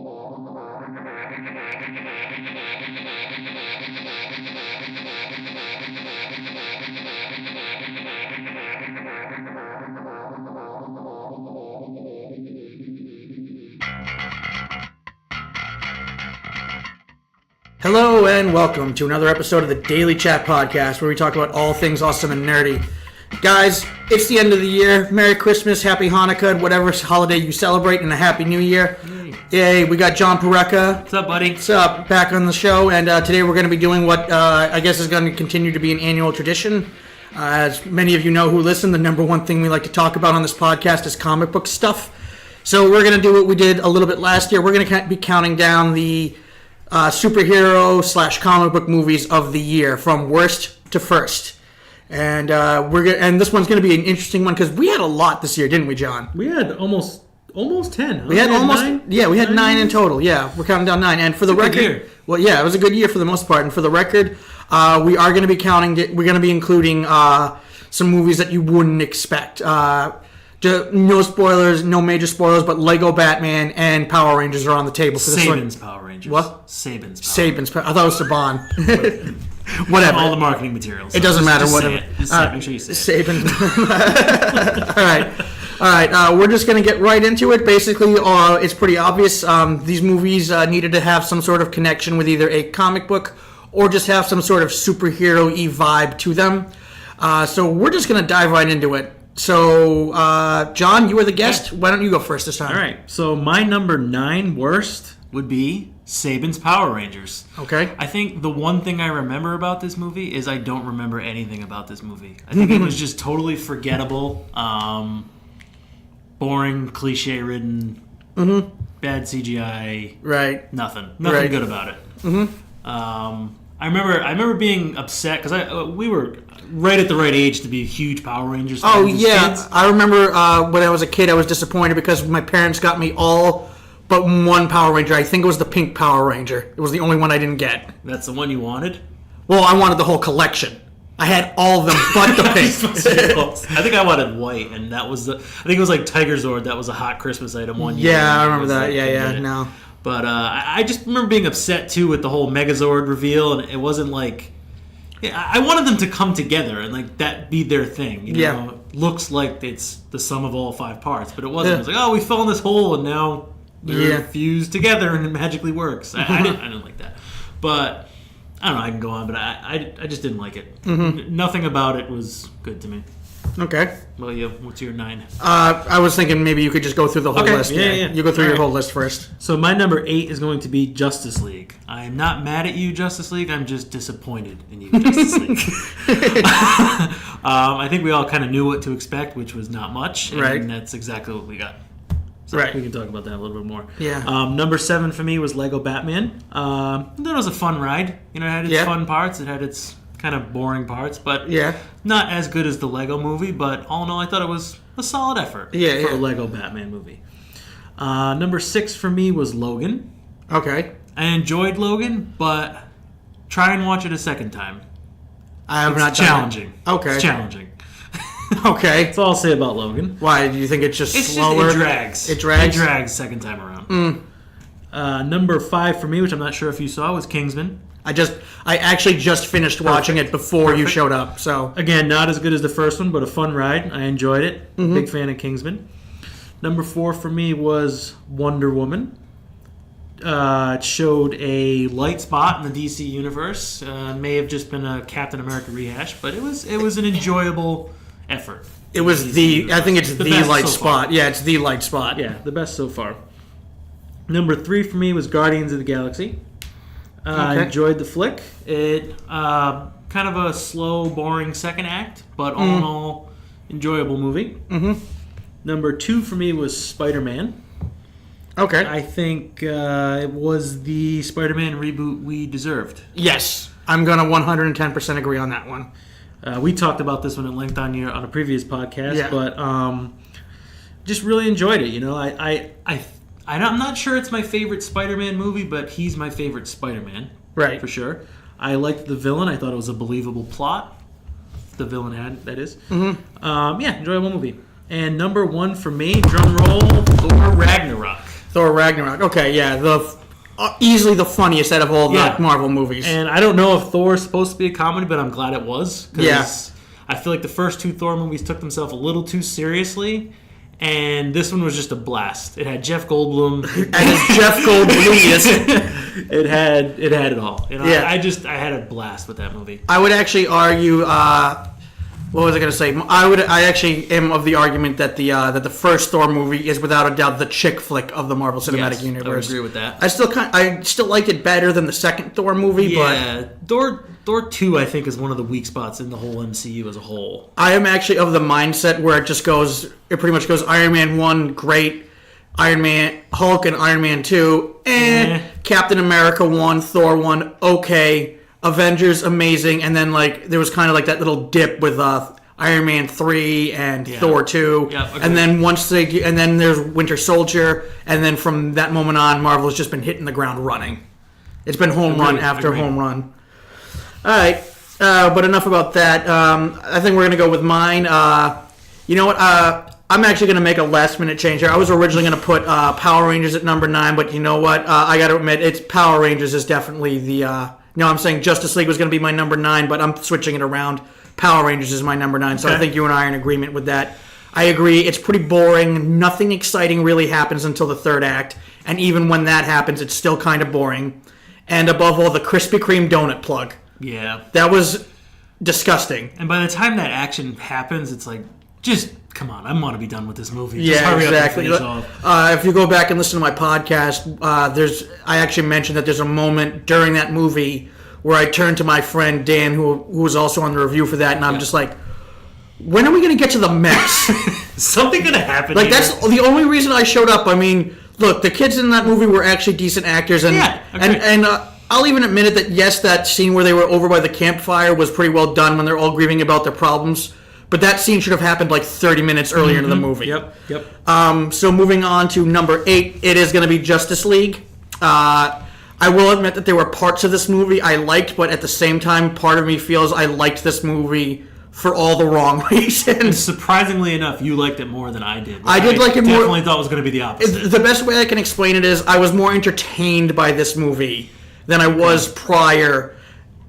Hello and welcome to another episode of the Daily Chat Podcast, where we talk about all things awesome and nerdy. Guys, it's the end of the year. Merry Christmas, Happy Hanukkah, and whatever holiday you celebrate, and a Happy New Year. Yay, we got Jon Porecca. What's up, buddy? What's up? Back on the show, and today we're going to be doing what I guess is going to continue to be an annual tradition. As many of you know who listen, the number one thing we like to talk about on this podcast is comic book stuff. So we're going to do what we did a little bit last year. We're going to be counting down the superhero/comic book movies of the year from worst to first, and and this one's going to be an interesting one because we had a lot this year, didn't we, John? We had almost 10. Huh? We had almost 9? Yeah, we had 9 in total. Yeah, we're counting down 9. And for the record, well, yeah, it was a good year for the most part. And for the record, we are going to be we're going to be including some movies that you wouldn't expect. No spoilers, no major spoilers, but Lego Batman and Power Rangers are on the table for this one. Saban's Power Rangers. What? Saban's I thought it was Saban. Whatever. All the marketing materials. It doesn't matter. Just Whatever. Make sure you say it. Saban. All right. We're just going to get right into it. Basically, it's pretty obvious. These movies needed to have some sort of connection with either a comic book or just have some sort of superhero-y vibe to them. So we're just going to dive right into it. So, John, you were the guest. Why don't you go first this time? All right. So my number 9 worst would be Saban's Power Rangers. Okay. I think the one thing I remember about this movie is I don't remember anything about this movie. I think it was just totally forgettable, boring, cliche-ridden, bad CGI. Right. Nothing good about it. I remember being upset because we were right at the right age to be huge Power Rangers fans. Oh yeah, kids. I remember when I was a kid, I was disappointed because my parents got me all but one Power Ranger. I think it was the pink Power Ranger. It was the only one I didn't get. That's the one you wanted? Well, I wanted the whole collection. I had all of them but the pink. I think I wanted white, and that was I think it was like Tiger Zord. That was a hot Christmas item one year. Yeah, I remember that. Yeah. No. But I just remember being upset, too, with the whole Megazord reveal, and it wasn't like... I wanted them to come together and like that be their thing. You know? Yeah. It looks like it's the sum of all 5 parts, but it wasn't. It was like, oh, we fell in this hole, and now they're fused together, and it magically works. I didn't like that. But, I don't know, I can go on, but I just didn't like it. Nothing about it was good to me. Okay. Well, what's your 9? I was thinking maybe you could just go through the whole list. Yeah. You go through your whole list first. So my number 8 is going to be Justice League. I am not mad at you, Justice League. I'm just disappointed in you, Justice League. I think we all kind of knew what to expect, which was not much. And that's exactly what we got. So we can talk about that a little bit more. Yeah. Number 7 for me was Lego Batman. That was a fun ride. You know, it had its fun parts. It had its kind of boring parts, but not as good as the Lego movie, but all in all, I thought it was a solid effort for a Lego Batman movie. Number 6 for me was Logan. Okay. I enjoyed Logan, but try and watch it a second time. It's challenging. Okay. It's challenging. Okay. That's all I'll say about Logan. Why? Do you think it's just slower? It drags. It drags second time around. Number 5 for me, which I'm not sure if you saw, was Kingsman. I actually just finished watching it before you showed up. So again, not as good as the first one, but a fun ride. I enjoyed it. Big fan of Kingsman. Number 4 for me was Wonder Woman. It showed a light spot in the DC universe. May have just been a Captain America rehash, but it was an enjoyable effort. It was I think it's the light spot. Yeah, it's the light spot. Yeah, the best so far. Number 3 for me was Guardians of the Galaxy. I enjoyed the flick. It kind of a slow, boring second act, but all in all, enjoyable movie. Number 2 for me was Spider-Man. Okay. I think it was the Spider-Man reboot we deserved. Yes. I'm going to 110% agree on that one. We talked about this one at length on a previous podcast, but just really enjoyed it. You know, I'm not sure it's my favorite Spider-Man movie, but he's my favorite Spider-Man. Right. For sure. I liked the villain. I thought it was a believable plot. The villain had, that is. Enjoyable movie. And number 1 for me, drum roll, Thor Ragnarok. Thor Ragnarok. Okay, yeah, easily the funniest out of all the Marvel movies. And I don't know if Thor is supposed to be a comedy, but I'm glad it was. Yeah. I feel like the first 2 Thor movies took themselves a little too seriously, and this one was just a blast. It had Jeff Goldblum. And Jeff Goldblum. It had it all. You know, yeah. I had a blast with that movie. I would actually argue. What was I going to say? I actually am of the argument that the first Thor movie is without a doubt the chick flick of the Marvel Cinematic Universe. I would agree with that. I still like it better than the second Thor movie, but Thor 2 I think is one of the weak spots in the whole MCU as a whole. I am actually of the mindset where it pretty much goes Iron Man 1 great, Iron Man Hulk and Iron Man 2 Captain America 1, Thor 1 okay. Avengers amazing, and then like there was kind of like that little dip with Iron Man 3 and Thor 2, and then and then there's Winter Soldier, and then from that moment on, Marvel has just been hitting the ground running. It's been home run after home run. All right, but enough about that. I think we're gonna go with mine. You know what? I'm actually going to make a last-minute change here. I was originally going to put Power Rangers at number 9, but you know what? I got to admit, it's Power Rangers is definitely the... No, I'm saying Justice League was going to be my number 9, but I'm switching it around. Power Rangers is my number 9, so I think you and I are in agreement with that. I agree. It's pretty boring. Nothing exciting really happens until the third act, and even when that happens, it's still kind of boring. And above all, the Krispy Kreme donut plug. Yeah. That was disgusting. And by the time that action happens, it's like, just... Come on, I want to be done with this movie. Yeah, just hurry exactly. Up and finish off. If you go back and listen to my podcast, I actually mentioned that there's a moment during that movie where I turned to my friend Dan, who was also on the review for that, and I'm just like, when are we going to get to the mess? Something going to happen. Like, that's the only reason I showed up. I mean, look, the kids in that movie were actually decent actors, and I'll even admit it that, yes, that scene where they were over by the campfire was pretty well done when they're all grieving about their problems. But that scene should have happened like 30 minutes earlier into the movie. Yep. So moving on to number 8, it is going to be Justice League. I will admit that there were parts of this movie I liked, but at the same time, part of me feels I liked this movie for all the wrong reasons. And surprisingly enough, you liked it more than I did. I did like it more. I definitely thought it was going to be the opposite. The best way I can explain it is I was more entertained by this movie than I was prior.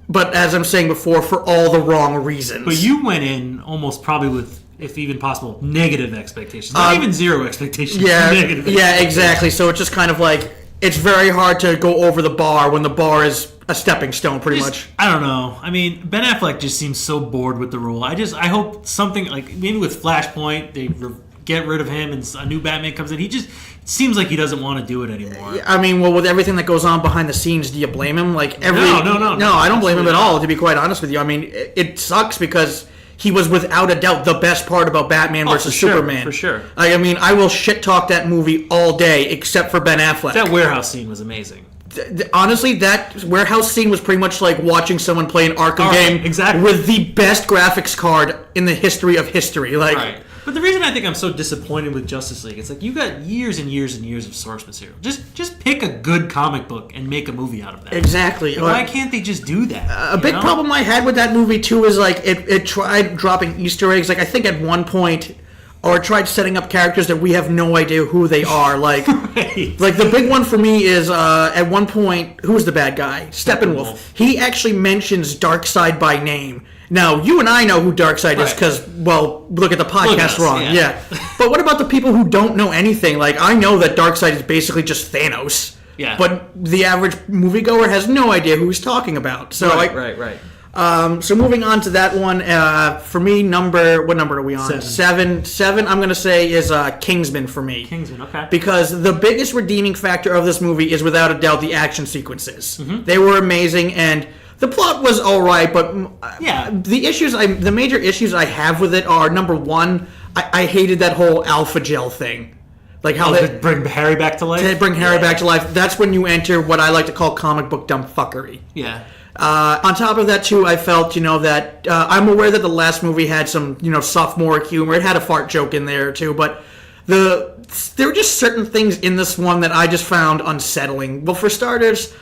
But as I'm saying before, for all the wrong reasons. But you went in almost probably with, if even possible, negative expectations. Not even zero expectations. Yeah, negative exactly. So it's just kind of like, it's very hard to go over the bar when the bar is a stepping stone, pretty much. I don't know. I mean, Ben Affleck just seems so bored with the role. I hope something, like maybe with Flashpoint, they get rid of him and a new Batman comes in. He just... It seems like he doesn't want to do it anymore. I mean, well, with everything that goes on behind the scenes, do you blame him? Like No, I don't blame him at all, to be quite honest with you. I mean, it sucks because he was without a doubt the best part about Batman versus Superman. For sure. I mean, I will shit talk that movie all day except for Ben Affleck. That warehouse scene was amazing. Honestly, that warehouse scene was pretty much like watching someone play an Arkham game with the best graphics card in the history of history. Like, right. But the reason I think I'm so disappointed with Justice League, it's like you got years and years and years of source material. Just pick a good comic book and make a movie out of that. Exactly. Why can't they just do that? A big problem I had with that movie too is like it tried dropping Easter eggs. Like I think at one point, or it tried setting up characters that we have no idea who they are. Like, like the big one for me is at one point, who's the bad guy? Steppenwolf. He actually mentions Darkseid by name. Now, you and I know who Darkseid is because, well, look at the podcast wrong. Yeah. But what about the people who don't know anything? Like, I know that Darkseid is basically just Thanos. Yeah. But the average moviegoer has no idea who he's talking about. So, right. So moving on to that one, for me, what number are we on? 7. 7, I'm going to say, is Kingsman for me. Kingsman, okay. Because the biggest redeeming factor of this movie is without a doubt the action sequences. Mm-hmm. They were amazing, and the plot was all right, but the major issues I have with it are, number one, I hated that whole alpha gel thing. Like how they bring Harry back to life? To bring Harry back to life. That's when you enter what I like to call comic book dumb fuckery. Yeah. On top of that, too, I felt, that I'm aware that the last movie had some, sophomoric humor. It had a fart joke in there, too, but there were just certain things in this one that I just found unsettling. Well, for starters,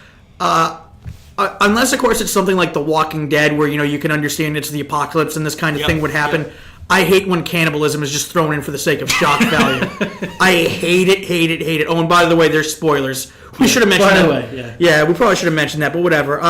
unless, of course, it's something like The Walking Dead where, you can understand it's the apocalypse and this kind of thing would happen. I hate when cannibalism is just thrown in for the sake of shock value. I hate it. Oh, and by the way, there's spoilers. We should have mentioned that. By the way, yeah, we probably should have mentioned that, but whatever.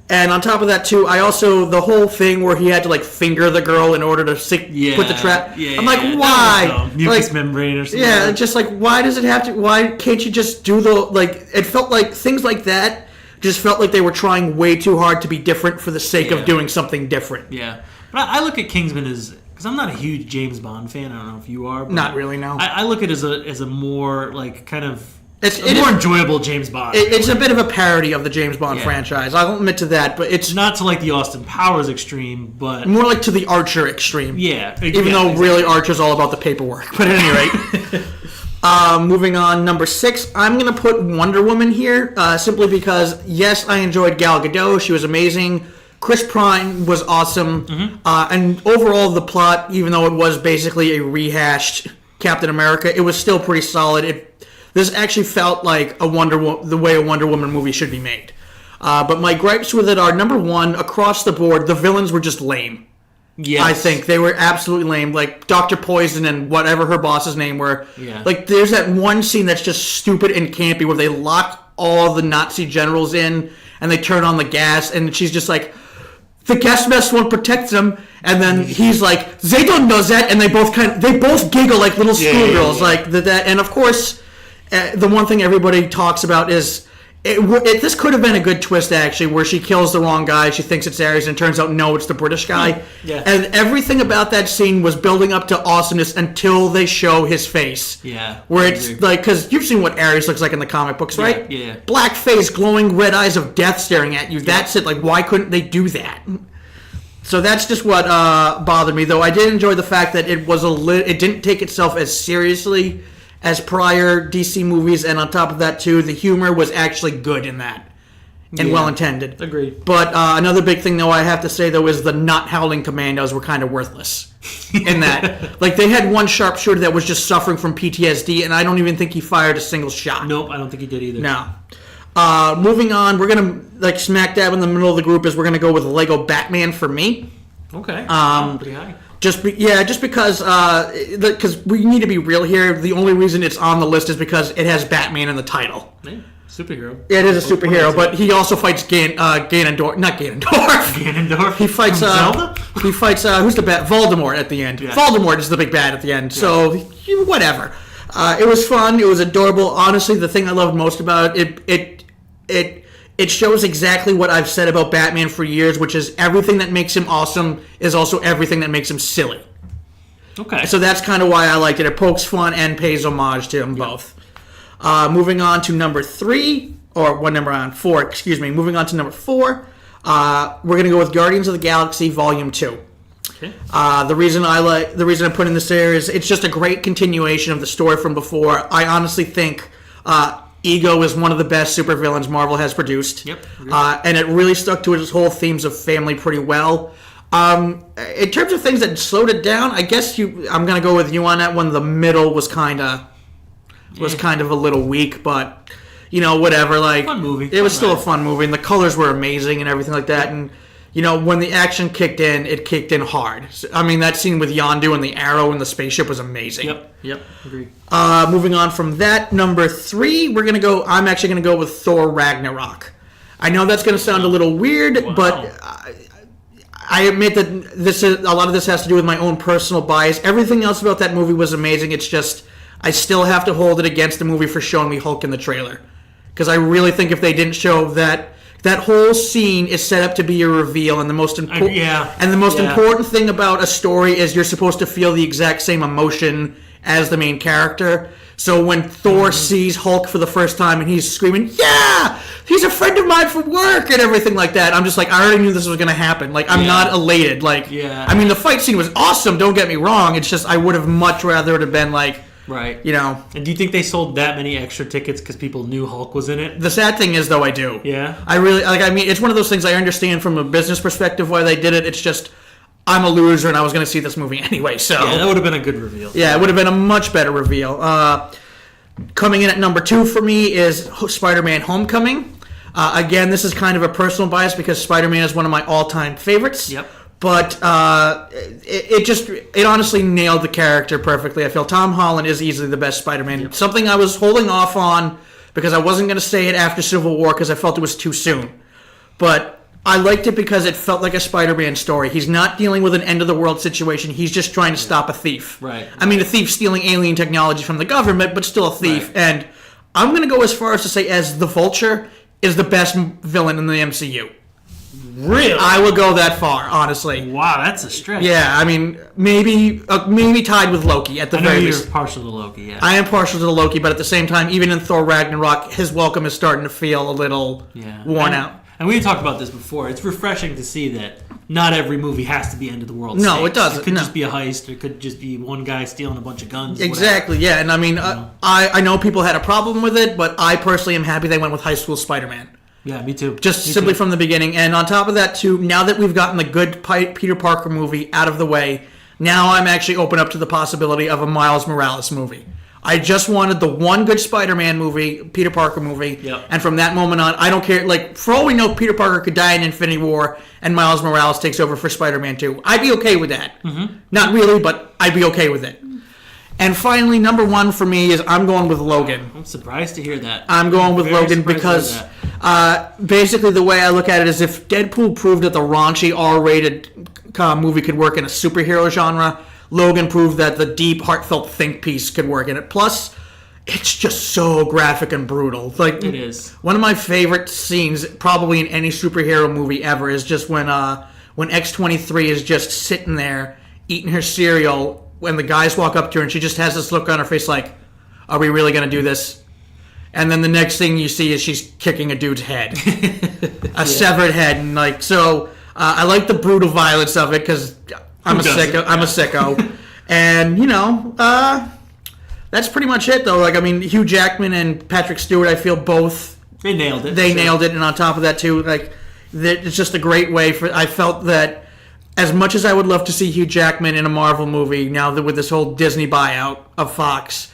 And on top of that, too, I also, the whole thing where he had to, like, finger the girl in order to put the trap. Yeah, I'm like, why? Mucous like, membrane or something. Yeah, just like, why does it have to, why can't you just do the, like, it felt like things like that just felt like they were trying way too hard to be different for the sake of doing something different. Yeah. But I look at Kingsman as, because I'm not a huge James Bond fan. I don't know if you are. But Not really, no. I look at it as a more, like, kind of, It's more enjoyable James Bond. It's a bit of a parody of the James Bond franchise. I'll admit to that, but it's not to like the Austin Powers extreme, but more like to the Archer extreme. Yeah, even though really Archer's all about the paperwork. But at any rate, moving on, number 6, I'm gonna put Wonder Woman here simply because yes, I enjoyed Gal Gadot. She was amazing. Chris Pine was awesome, and overall the plot, even though it was basically a rehashed Captain America, it was still pretty solid. This actually felt like the way a Wonder Woman movie should be made. But my gripes with it are, number 1, across the board, the villains were just lame. Yes. I think they were absolutely lame. Like Dr. Poison and whatever her boss's name were. Yeah. Like there's that one scene that's just stupid and campy where they lock all the Nazi generals in and they turn on the gas and she's just like, the gas mask won't protect them, and then he's like, they don't know that, and they both giggle like little schoolgirls, like that. And of course, the one thing everybody talks about is this could have been a good twist actually, where she kills the wrong guy, she thinks it's Ares, and it turns out no, it's the British guy. Yeah. And everything about that scene was building up to awesomeness until they show his face. Yeah. Where it's like, because you've seen what Ares looks like in the comic books, right? Yeah. Black face, glowing red eyes of death staring at you. That's it. Like, why couldn't they do that? So that's just what bothered me, though. I did enjoy the fact that it was it didn't take itself as seriously as prior DC movies, and on top of that, too, the humor was actually good in that, and well-intended. Agreed. But another big thing, though, I have to say, though, is the not howling commandos were kind of worthless in that. Like, they had one sharpshooter that was just suffering from PTSD, and I don't even think he fired a single shot. Nope, I don't think he did either. No. Moving on, we're going to, like, smack dab in the middle of the group is we're going to go with Lego Batman for me. Okay. Pretty high. Just because we need to be real here. The only reason it's on the list is because it has Batman in the title. Yeah, superhero. Yeah, it is a superhero, but he also fights Ganondorf. Not Ganondorf. Ganondorf. He fights Zelda. He fights who's the bat? Voldemort at the end. Yeah. Voldemort is the big bad at the end. Yeah. So whatever. It was fun. It was adorable. Honestly, the thing I loved most about it shows exactly what I've said about Batman for years, which is everything that makes him awesome is also everything that makes him silly. Okay. So that's kind of why I liked it. It pokes fun and pays homage to them both. Moving on to number 3, or what number on? 4, excuse me. Moving on to number 4, we're going to go with Guardians of the Galaxy Volume 2. Okay. The reason I put in this there is it's just a great continuation of the story from before. I honestly think Ego is one of the best supervillains Marvel has produced. Yep. And it really stuck to its whole themes of family pretty well. In terms of things that slowed it down, I guess I'm going to go with you on that one. The middle was kind of a little weak, but whatever. Like, fun movie. It was still a fun movie, and the colors were amazing and everything like that. And when the action kicked in, it kicked in hard. I mean, that scene with Yondu and the arrow and the spaceship was amazing. Yep, agreed. Moving on from that, number 3, I'm actually going to go with Thor Ragnarok. I know that's going to sound a little weird, but I admit that a lot of this has to do with my own personal bias. Everything else about that movie was amazing. It's just, I still have to hold it against the movie for showing me Hulk in the trailer. Because I really think if they didn't show that whole scene is set up to be a reveal, and the most important thing about a story is you're supposed to feel the exact same emotion as the main character. So when Thor sees Hulk for the first time and he's screaming, "Yeah, he's a friend of mine from work," and everything like that, I'm just like, I already knew this was going to happen. Like, I'm not elated. Like, I mean, the fight scene was awesome. Don't get me wrong. It's just I would have much rather it have been like. Right. And do you think they sold that many extra tickets because people knew Hulk was in it? The sad thing is, though, I do. Yeah? I really, it's one of those things I understand from a business perspective why they did it. It's just, I'm a loser and I was going to see this movie anyway, so. Yeah, that would have been a good reveal. Yeah, it would have been a much better reveal. Coming in at number 2 for me is Spider-Man Homecoming. Again, this is kind of a personal bias because Spider-Man is one of my all-time favorites. Yep. But it honestly nailed the character perfectly. I feel Tom Holland is easily the best Spider-Man. Yep. Something I was holding off on because I wasn't going to say it after Civil War because I felt it was too soon. But I liked it because it felt like a Spider-Man story. He's not dealing with an end-of-the-world situation. He's just trying to stop a thief. Right. I mean, a thief stealing alien technology from the government, but still a thief. Right. And I'm going to go as far as to say as the Vulture is the best villain in the MCU. Really? I would go that far, honestly. Wow, that's a stretch. Yeah, I mean, maybe tied with Loki at the I know very you're least. partial to Loki, yeah. I am partial to Loki, but at the same time, even in Thor Ragnarok, his welcome is starting to feel a little worn out. And we talked about this before. It's refreshing to see that not every movie has to be end of the world. No, stakes. it doesn't. It could No. just be a heist. It could just be one guy stealing a bunch of guns. Exactly, yeah. And I mean, I know people had a problem with it, but I personally am happy they went with High School Spider-Man. Yeah, me too. Just Me simply too. from the beginning. And on top of that, too, now that we've gotten the good Peter Parker movie out of the way, now I'm actually open up to the possibility of a Miles Morales movie. I just wanted the one good Spider-Man movie, Peter Parker movie, Yep. and from that moment on, I don't care. Like, for all we know, Peter Parker could die in Infinity War, and Miles Morales takes over for Spider-Man 2. I'd be okay with that. Mm-hmm. Not really, but I'd be okay with it. And finally, number one for me is I'm going with Logan. I'm surprised to hear that. I'm going with Very Logan surprised to because hear basically the way I look at it is if Deadpool proved that the raunchy R-rated movie could work in a superhero genre, Logan proved that the deep, heartfelt think piece could work in it. Plus, it's just so graphic and brutal. Like, it is. One of my favorite scenes, probably in any superhero movie ever, is just when X-23 is just sitting there eating her cereal when the guys walk up to her and she just has this look on her face like, are we really going to do this? And then the next thing you see is she's kicking a dude's head. Severed head. And like, so I like the brutal violence of it because I'm a sicko. And, that's pretty much it, though. Like, I mean, Hugh Jackman and Patrick Stewart, I feel both. They nailed it. Nailed it. And on top of that, too, like, it's just a great way for. I felt that as much as I would love to see Hugh Jackman in a Marvel movie, now that with this whole Disney buyout of Fox,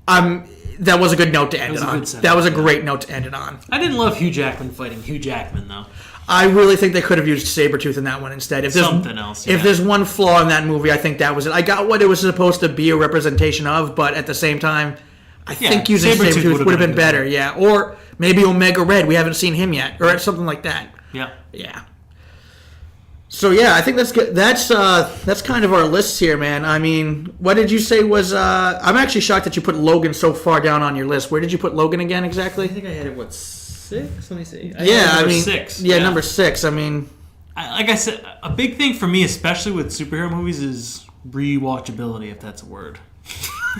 that was a good note to end it on. That was a great note to end it on. I didn't love Hugh Jackman fighting Hugh Jackman, though. I really think they could have used Sabretooth in that one instead. If Something else, yeah. If there's one flaw in that movie, I think that was it. I got what it was supposed to be a representation of, but at the same time, I think using Sabretooth would have been better, yeah. Or maybe Omega Red. We haven't seen him yet. Or something like that. Yeah. Yeah. So yeah, I think that's good. That's kind of our list here, man. I mean, what did you say was? I'm actually shocked that you put Logan so far down on your list. Where did you put Logan again exactly? I think I had it 6. Let me see. I mean, 6. Yeah, number 6. I mean, like I said, a big thing for me, especially with superhero movies, is rewatchability, if that's a word.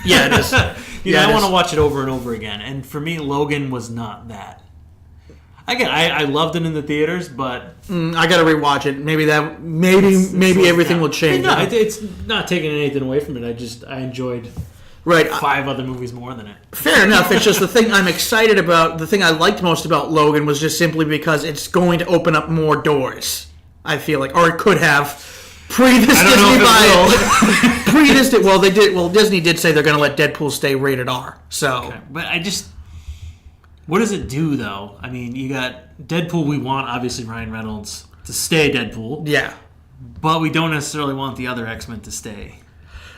Yeah, it is. I want to watch it over and over again, and for me, Logan was not that. Again, I loved it in the theaters, but I gotta rewatch it. Maybe everything will change. No, it's not taking anything away from it. I enjoyed 5 other movies more than it. Fair enough. It's just the thing I'm excited about. The thing I liked most about Logan was just simply because it's going to open up more doors. I feel like, or it could have. Pre this Disney buyout. Pre this, well, they did. Well, Disney did say they're going to let Deadpool stay rated R. So, okay. But what does it do, though? I mean, you got Deadpool. We want, obviously, Ryan Reynolds to stay Deadpool. Yeah. But we don't necessarily want the other X-Men to stay.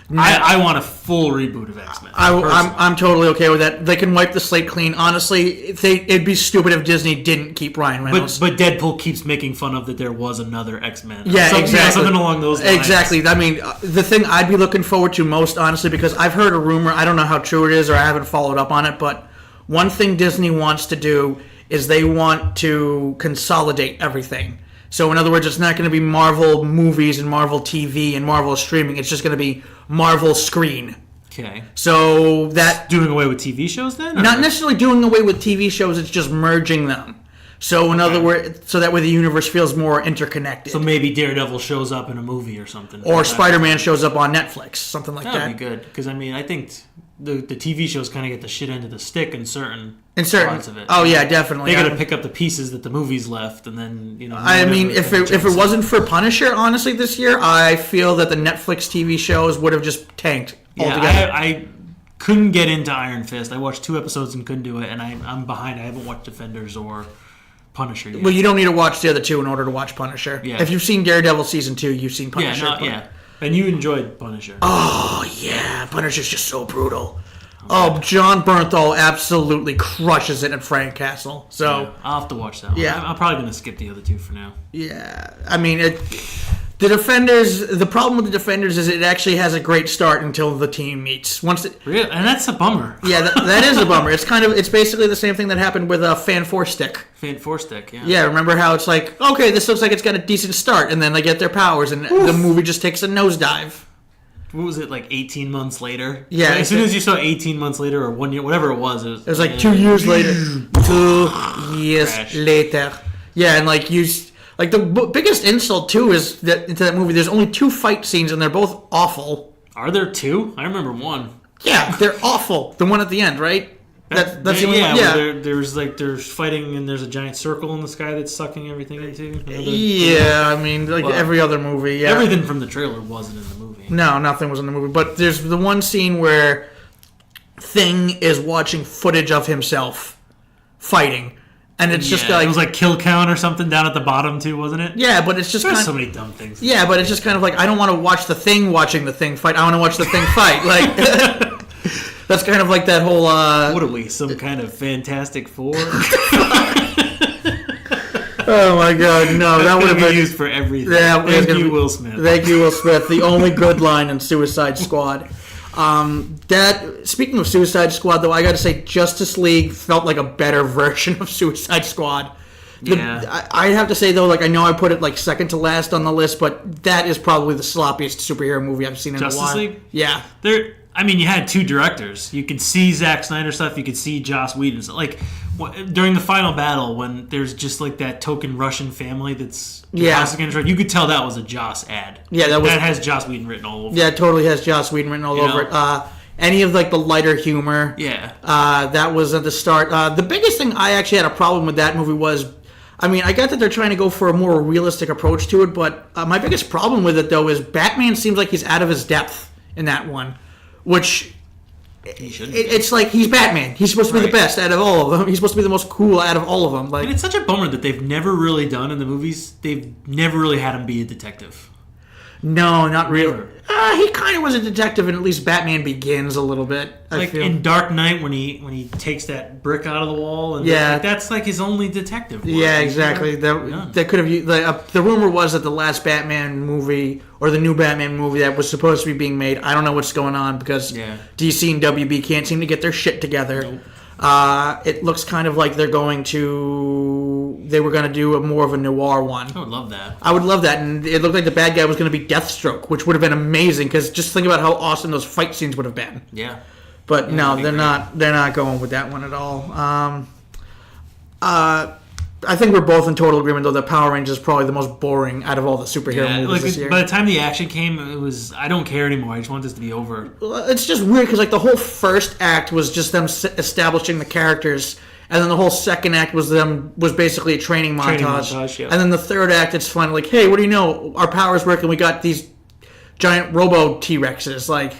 No. I want a full reboot of X-Men. I'm totally okay with that. They can wipe the slate clean. Honestly, it'd be stupid if Disney didn't keep Ryan Reynolds. But Deadpool keeps making fun of that there was another X-Men. Yeah, exactly. Something along those lines. Exactly. I mean, the thing I'd be looking forward to most, honestly, because I've heard a rumor. I don't know how true it is, or I haven't followed up on it, but one thing Disney wants to do is they want to consolidate everything. So, in other words, it's not going to be Marvel movies and Marvel TV and Marvel streaming. It's just going to be Marvel screen. Okay. So that doing away with TV shows then? Or? Not necessarily doing away with TV shows. It's just merging them. So, in other words, so that way the universe feels more interconnected. So maybe Daredevil shows up in a movie or something. Or Spider-Man shows up on Netflix, something like that. That'd be good. Because, I mean, I think the TV shows kind of get the shit end of the stick in certain parts of it. Oh, yeah, definitely. They got to pick up the pieces that the movies left, and then, I mean, if it wasn't for Punisher, honestly, this year, I feel that the Netflix TV shows would have just tanked altogether. Yeah, I couldn't get into Iron Fist. I watched 2 episodes and couldn't do it, and I'm behind. I haven't watched Defenders or Punisher yet. Well, you don't need to watch the other two in order to watch Punisher. Yeah. If you've seen Daredevil season 2, you've seen Punisher. Yeah. And you enjoyed Punisher. Oh, yeah. Punisher's just so brutal. Oh, John Bernthal absolutely crushes it at Frank Castle. So Yeah, I'll have to watch that one. Yeah. I'm probably going to skip the other two for now. yeah, I mean, the Defenders. The problem with the Defenders is it actually has a great start until the team meets. Really? And that's a bummer. Yeah, that is a bummer. It's basically the same thing that happened with Fan Four Stick. Fan Four Stick, yeah. Yeah, remember how it's like, okay, this looks like it's got a decent start, and then they get their powers, and the movie just takes a nosedive. What was it, like 18 months later? Yeah. Like, as soon as you saw 18 months later or 1 year, whatever it was. It was like 2 years later. 2 years Crash. later. Yeah, and like the biggest insult too is that into that movie, there's only 2 fight scenes, and they're both awful. Are there 2? I remember 1. Yeah, they're awful. The one at the end, right? That's the only one. Yeah. There's fighting and there's a giant circle in the sky that's sucking everything into. Yeah, I mean, like every other movie. Yeah. Everything from the trailer wasn't in the movie. No, nothing was in the movie. But there's the one scene where Thing is watching footage of himself fighting, and it's just like it was like kill count or something down at the bottom too, wasn't it? Yeah, but it's just There's kind so many dumb things. Yeah, but it's just kind of like I don't want to watch the Thing watching the Thing fight. I want to watch the Thing fight. Like that's kind of like that whole. What are we? Some kind of Fantastic Four? Oh my God! No, that would have been used for everything. Yeah, Thank you, Will Smith. Thank you, Will Smith. The only good line in Suicide Squad. Speaking of Suicide Squad, though, I got to say, Justice League felt like a better version of Suicide Squad. I have to say though, like I know I put it like second to last on the list, but that is probably the sloppiest superhero movie I've seen in a while. Justice League? Yeah. You had 2 directors. You could see Zack Snyder stuff. You could see Joss Whedon stuff. Like during the final battle, when there's just like that token Russian family that's you could tell that was a Joss ad. Yeah, that has Joss Whedon written all over. Yeah, it totally has Joss Whedon written all over it. Any of like the lighter humor. Yeah. That was at the start. The biggest thing I actually had a problem with that movie was. I mean, I get that they're trying to go for a more realistic approach to it, but my biggest problem with it, though, is Batman seems like he's out of his depth in that one, which it's like he's Batman. He's supposed to be the best out of all of them. He's supposed to be the most cool out of all of them. Like, and it's such a bummer that they've never really done in the movies. They've never really had him be a detective. No, not really. He kind of was a detective in at least Batman Begins a little bit. Like in Dark Knight when he takes that brick out of the wall. And that's like his only detective work. Yeah, exactly. That could have. The rumor was that the last Batman movie or the new Batman movie that was supposed to be being made. I don't know what's going on because DC and WB can't seem to get their shit together. Nope. It looks kind of like they were going to do more of a noir one. I would love that. I would love that, and it looked like the bad guy was going to be Deathstroke, which would have been amazing. Because just think about how awesome those fight scenes would have been. Yeah, but no, they're not. They're not going with that one at all. I think we're both in total agreement, though, that Power Rangers is probably the most boring out of all the superhero movies this year. By the time the action came, it was, I don't care anymore. I just want this to be over. It's just weird, because like the whole first act was just them establishing the characters, and then the whole second act was basically a training montage. Yeah. And then the third act, it's fun, like, hey, what do you know? Our powers work, and we got these giant robo T-Rexes, like...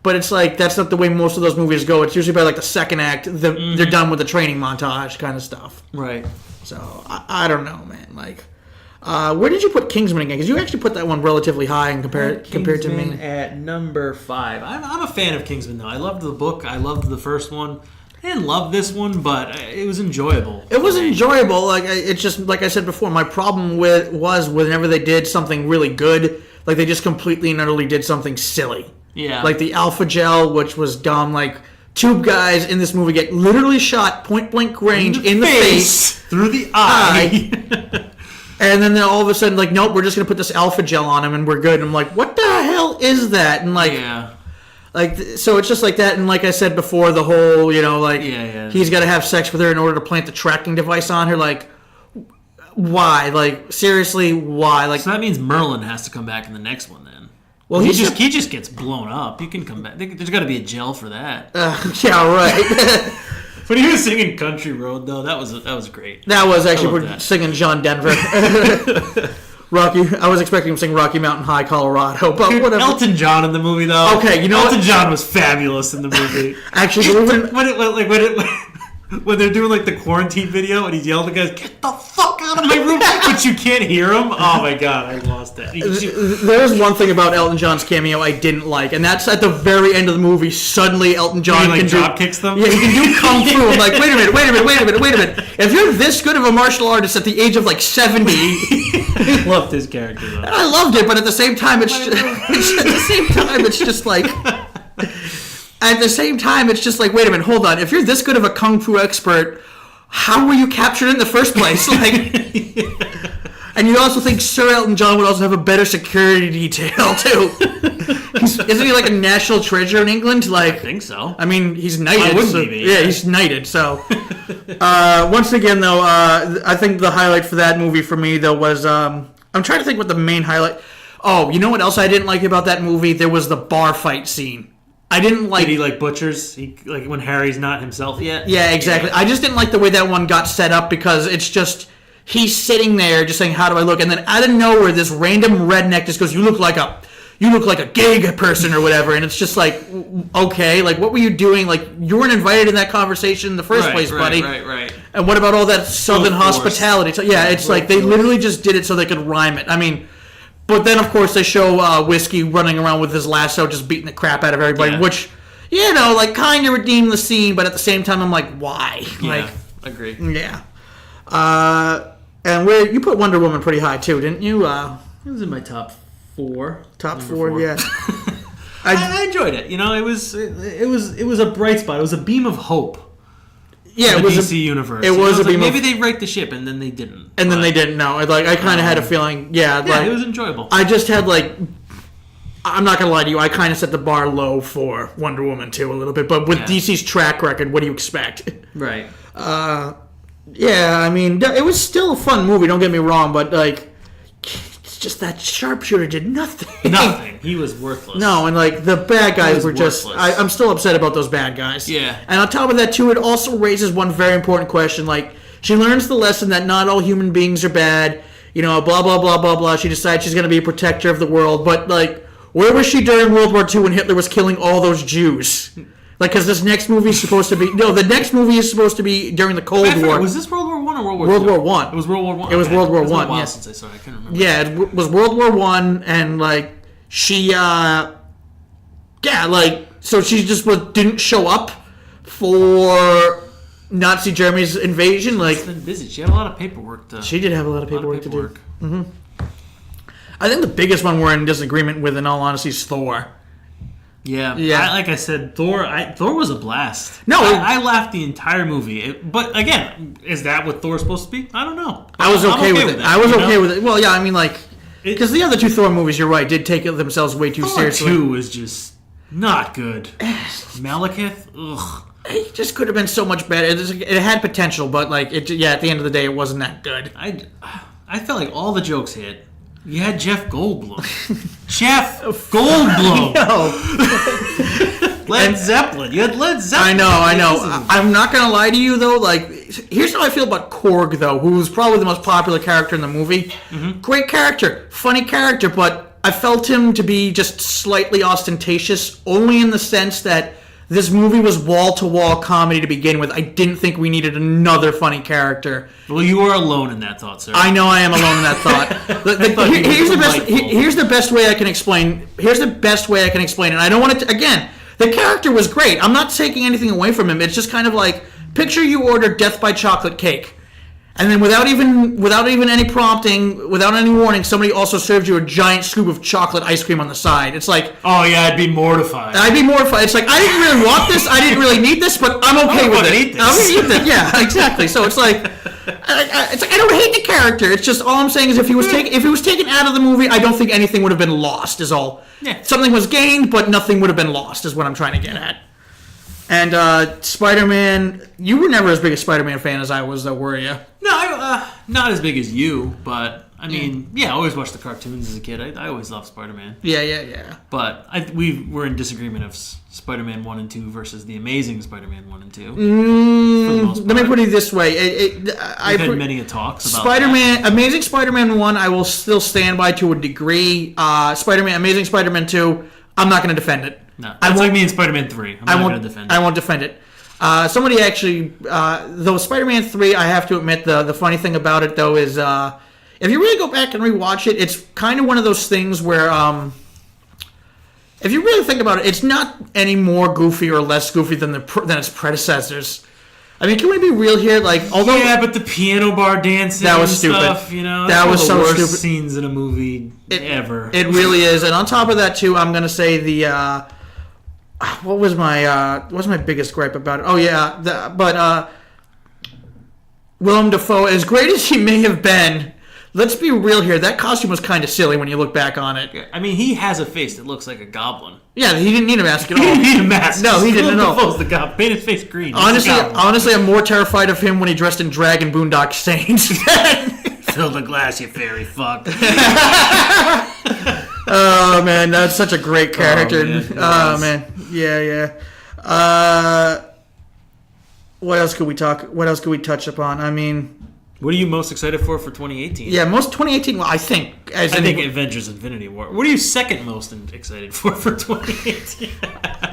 But it's like, that's not the way most of those movies go. It's usually by like the second act, they're done with the training montage kind of stuff. Right. So, I don't know, man. Like, where did you put Kingsman again? Because you actually put that one relatively high and compared to me. At number 5. I'm a fan of Kingsman, though. I loved the book. I loved the first one. I didn't love this one, but it was enjoyable. It was enjoyable. Like, it's just, like I said before, my problem was whenever they did something really good, like they just completely and utterly did something silly. Yeah. Like the Alpha Gel, which was dumb. Like, 2 guys in this movie get literally shot point-blank range in the face. Through the eye. And then all of a sudden, like, nope, we're just going to put this Alpha Gel on him and we're good. And I'm like, what the hell is that? And like, so it's just like that. And like I said before, the whole, he's got to have sex with her in order to plant the tracking device on her. Like, why? Like, seriously, why? Like, so that means Merlin has to come back in the next one then. Well, he just gets blown up. He can come back. There's got to be a gel for that. Yeah, right. When he was singing Country Road, though, that was great. That was actually singing John Denver. Rocky. I was expecting him to sing Rocky Mountain High, Colorado, but dude, whatever. Elton John in the movie, though. Okay, Elton John was fabulous in the movie. Actually, When they're doing like the quarantine video and he's yelling at the guys, "Get the fuck out of my room!" but you can't hear him. Oh my god, I lost it. There's one thing about Elton John's cameo I didn't like, and that's at the very end of the movie. Suddenly, Elton John like can drop kicks them. Yeah, he can do kung fu. I'm like, wait a minute. If you're this good of a martial artist at the age of like 70, I loved his character though. I loved it, but at the same time, it's just like. At the same time, it's just like, wait a minute, hold on. If you're this good of a kung fu expert, how were you captured in the first place? Like, and you also think Sir Elton John would also have a better security detail too. Isn't he like a national treasure in England? Like, I think so. I mean, he's knighted. Why wouldn't so, he be? Yeah, he's knighted. So, once again, though, I think the highlight for that movie for me though was I'm trying to think what the main highlight. Oh, you know what else I didn't like about that movie? There was the bar fight scene. I didn't like. Did he like butchers? Like when Harry's not himself yet? Yeah, exactly. I just didn't like the way that one got set up because it's just he's sitting there just saying, "How do I look?" And then out of nowhere, this random redneck just goes, "You look like a gay person or whatever." And it's just like, okay, like what were you doing? Like you weren't invited in that conversation in the first place, buddy. Right. And what about all that Southern hospitality? So, yeah, it's like they literally just did it so they could rhyme it. I mean. But then, of course, they show Whiskey running around with his lasso, just beating the crap out of everybody, which, you know, like, kind of redeemed the scene, but at the same time, I'm like, why? Yeah, like, agree. Yeah. And you put Wonder Woman pretty high, too, didn't you? It was in my top 4. Top four, yeah. I enjoyed it. You know, it was a bright spot. It was a beam of hope. Yeah, it was DC universe. It was a beam maybe they right the ship and then they didn't. And then they didn't. No, like I kind of had a feeling. Yeah, like, it was enjoyable. I just had like, I'm not gonna lie to you. I kind of set the bar low for Wonder Woman 2 a little bit, but with DC's track record, what do you expect? Right. Yeah, I mean, it was still a fun movie. Don't get me wrong, but like, it's just that sharpshooter did nothing. Nothing. He was worthless. No, and like the bad guys were just. worthless. I'm still upset about those bad guys. Yeah. And on top of that, too, it also raises one very important question. Like, she learns the lesson that not all human beings are bad. You know, blah blah blah blah blah. She decides she's going to be a protector of the world, but like, where was she during World War II when Hitler was killing all those Jews? Like, because this next movie is supposed to be... No, the next movie is supposed to be during the Cold War. Was this World War I or World War II? World War One. It was World War One. It was World War One, It was a while yeah. since I saw it. I couldn't remember. Yeah, it was World War One, and, like, she, yeah, like, so she just didn't show up for Nazi Germany's invasion. Like, She's been busy. She had a lot of paperwork to... She did have a lot of paperwork to do. Mm-hmm. I think the biggest one we're in disagreement with, in all honesty, is Thor. Yeah. Like I said, Thor was a blast. No. I laughed the entire movie. But again, is that what Thor's supposed to be? I don't know. I was okay with it. I was okay with it. Well, yeah, I mean, like, because the other two Thor movies, you're right, did take themselves way too Thor seriously. 2 was just not good. Malekith, ugh. It just could have been so much better. It had potential, but, like, at the end of the day, it wasn't that good. I felt like all the jokes hit. You had Jeff Goldblum. Jeff Goldblum. Led Zeppelin. You had Led Zeppelin. I know. I'm not going to lie to you, though. Like, here's how I feel about Korg, though, who's probably the most popular character in the movie. Mm-hmm. Great character. Funny character, but I felt him to be just slightly ostentatious, only in the sense that this movie was wall-to-wall comedy to begin with. I didn't think we needed another funny character. Well, you are alone in that thought, sir. I know I am alone in that thought. Here's the best way I can explain. Here's the best way I can explain it. I don't want it to, again, the character was great. I'm not taking anything away from him. It's just kind of like, picture you order Death by Chocolate Cake. And then without even any prompting, without any warning, somebody also served you a giant scoop of chocolate ice cream on the side. It's like... Oh, yeah, I'd be mortified. It's like, I didn't really want this, I didn't really need this, but I'm okay with it. I'm going to eat this. Yeah, exactly. So it's like... I don't hate the character. It's just, all I'm saying is if he was taken out of the movie, I don't think anything would have been lost, is all. Yeah. Something was gained, but nothing would have been lost, is what I'm trying to get at. And Spider-Man, you were never as big a Spider-Man fan as I was, though, were you? No, not as big as you, but I mean, I always watched the cartoons as a kid. I always loved Spider-Man. Yeah. But we were in disagreement of Spider-Man 1 and 2 versus the Amazing Spider-Man 1 and 2. Let me put it this way. I've had many talks about Spider-Man, that. Amazing Spider-Man 1, I will still stand by to a degree. Amazing Spider-Man 2, I'm not going to defend it. No, it's like me and Spider-Man 3. I'm not going to defend it. I won't defend it. Somebody actually, though Spider-Man 3, I have to admit, the funny thing about it, though, is if you really go back and rewatch it, it's kind of one of those things where, if you really think about it, it's not any more goofy or less goofy than its predecessors. I mean, can we be real here? Like, although but the piano bar dancing that was and stupid. Stuff, that was one of the so worst stupid. scenes in a movie ever. It really is. And on top of that, too, I'm gonna say the what was my biggest gripe about it? Oh yeah, Willem Dafoe, as great as he may have been, let's be real here. That costume was kind of silly when you look back on it. I mean, he has a face that looks like a goblin. Yeah, he didn't need a mask at all. He didn't need a mask. No, he didn't at all. Dafoe's the goblin. Paint his face green. Honestly, I'm more terrified of him when he dressed in drag and Boondock Saints. Fill the glass, you fairy fuck. Oh man, that's such a great character. Oh man, yeah. What else could we touch upon? I mean, what are you most excited for 2018? yeah, most 2018. Well, I think Avengers: Infinity War. What are you second most excited for 2018?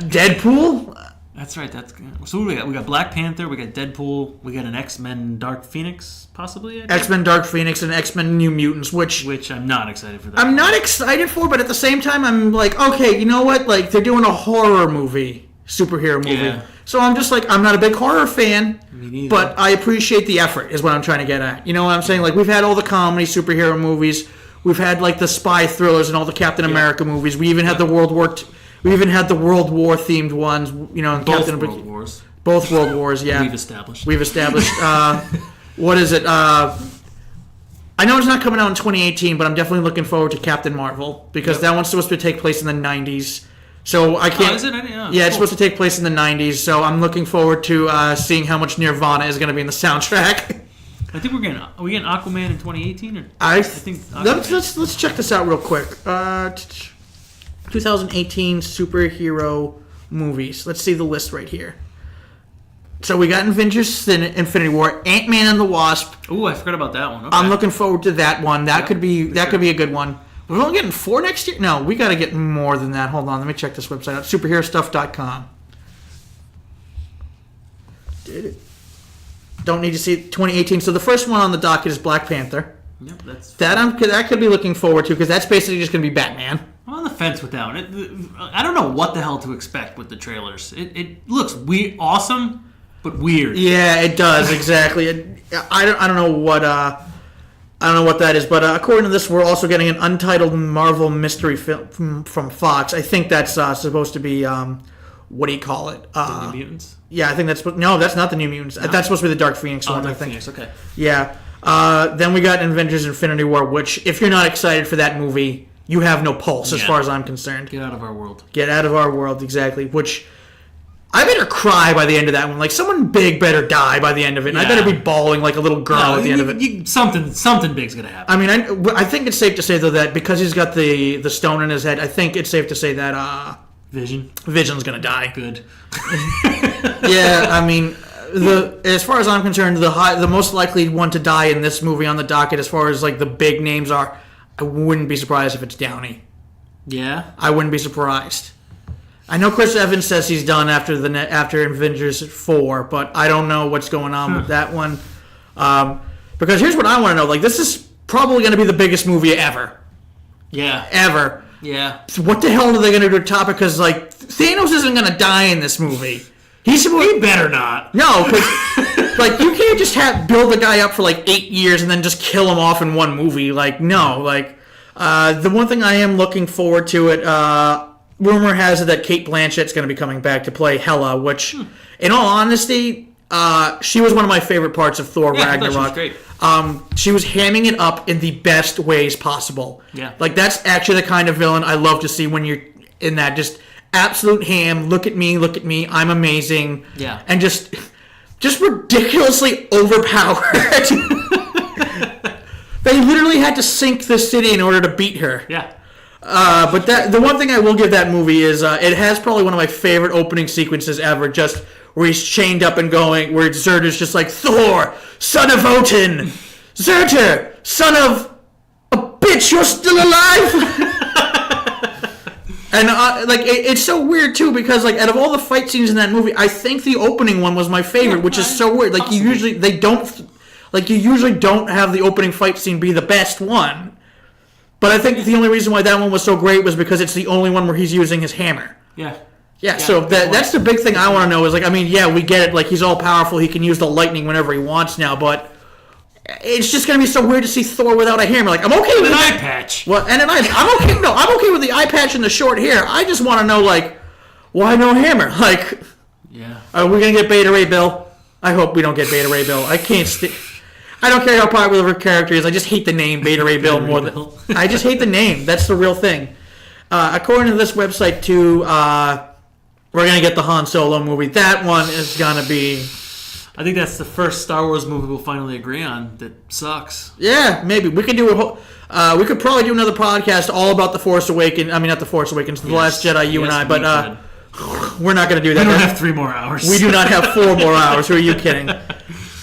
Deadpool. That's right. That's good. So what do we got? We got Black Panther. We got Deadpool. We got an X-Men Dark Phoenix, possibly. X-Men Dark Phoenix and X-Men New Mutants, which I'm not excited for. That I'm not excited for, but at the same time, I'm like, okay, you know what? Like, they're doing a horror movie, superhero movie. Yeah. So I'm just like, I'm not a big horror fan, Me neither. but I appreciate the effort, is what I'm trying to get at. You know what I'm saying? Like, we've had all the comedy superhero movies. We've had, like, the spy thrillers and all the Captain America movies. We even had the World War themed ones. You know, both Captain World Wars. Both World Wars, yeah. We've established. What is it? I know it's not coming out in 2018, but I'm definitely looking forward to Captain Marvel because that one's supposed to take place in the 90s. So I can't. Oh, is it? Yeah, it's supposed to take place in the 90s. So I'm looking forward to seeing how much Nirvana is going to be in the soundtrack. I think are we getting Aquaman in 2018? Or I think let's check this out real quick. 2018 superhero movies. Let's see the list right here. So we got Avengers Infinity War, Ant-Man and the Wasp. Ooh, I forgot about that one. Okay. I'm looking forward to that one. That could be a good one. We're only getting 4 next year? No, we got to get more than that. Hold on, let me check this website out. Superherostuff.com. Don't need to see 2018. So the first one on the docket is Black Panther. Yep, that could be looking forward to because that's basically just going to be Batman. I'm on the fence with that one. I don't know what the hell to expect with the trailers. It looks awesome, but weird. Yeah, it does exactly. I don't know what that is, but according to this, we're also getting an untitled Marvel mystery film from Fox. I think that's supposed to be what do you call it? The New Mutants. Yeah, I think that's not the New Mutants. No. That's supposed to be the Dark Phoenix one. Dark I think. Phoenix. Okay. Yeah. Then we got Avengers: Infinity War, which if you're not excited for that movie, you have no pulse as far as I'm concerned. Get out of our world. Get out of our world, exactly. Which I better cry by the end of that one. Like someone big better die by the end of it, and I better be bawling like a little girl at the end of it. Something big's gonna happen. I mean, I think it's safe to say though that because he's got the stone in his head, I think it's safe to say that Vision's gonna die. Good. Yeah, I mean, as far as I'm concerned, the most likely one to die in this movie on the docket, as far as like the big names are, I wouldn't be surprised if it's Downey. Yeah, I wouldn't be surprised. I know Chris Evans says he's done after Avengers 4, but I don't know what's going on with that one. Because here's what I want to know: like, this is probably going to be the biggest movie ever. Yeah. Ever. Yeah. So what the hell are they going to do to top it? Because like Thanos isn't going to die in this movie. He better not. No, because like you can't just build a guy up for like 8 years and then just kill him off in one movie. Like no, like the one thing I am looking forward to it. Rumor has it that Cate Blanchett's going to be coming back to play Hela, which, in all honesty, she was one of my favorite parts of Thor Ragnarok. I thought she was great. She was hamming it up in the best ways possible. Yeah, like that's actually the kind of villain I love to see when you're in that just absolute ham. Look at me, I'm amazing. Yeah, and just ridiculously overpowered. They literally had to sink the city in order to beat her. Yeah. But the one thing I will give that movie is it has probably one of my favorite opening sequences ever, just where he's chained up and going, where Surtur's just like, Thor, son of Odin! Surtur, son of a bitch, you're still alive! And it's so weird too because like out of all the fight scenes in that movie, I think the opening one was my favorite, which is so weird. Like you usually don't have the opening fight scene be the best one. But I think the only reason why that one was so great was because it's the only one where he's using his hammer. Yeah, so that's the big thing I want to know is, like, I mean, yeah, we get it. Like, he's all powerful. He can use the lightning whenever he wants now, but it's just going to be so weird to see Thor without a hammer. Like, I'm okay with an eye patch. Well, and an eye I'm okay. No, I'm okay with the eye patch and the short hair. I just want to know, like, why no hammer? Like, are we going to get Beta Ray Bill? I hope we don't get Beta Ray Bill. I can't I don't care how popular her character is. I just hate the name Beta Ray Bill more than... I just hate the name. That's the real thing. According to this website, too... we're going to get the Han Solo movie. That one is going to be... I think that's the first Star Wars movie we'll finally agree on that sucks. Yeah, maybe. We could do a whole... we could probably do another podcast all about The Force Awakens. I mean, not The Force Awakens, The Last Jedi, you and I. But we're not going to do that. We don't have 3 more hours. We do not have 4 more hours. Who are you kidding?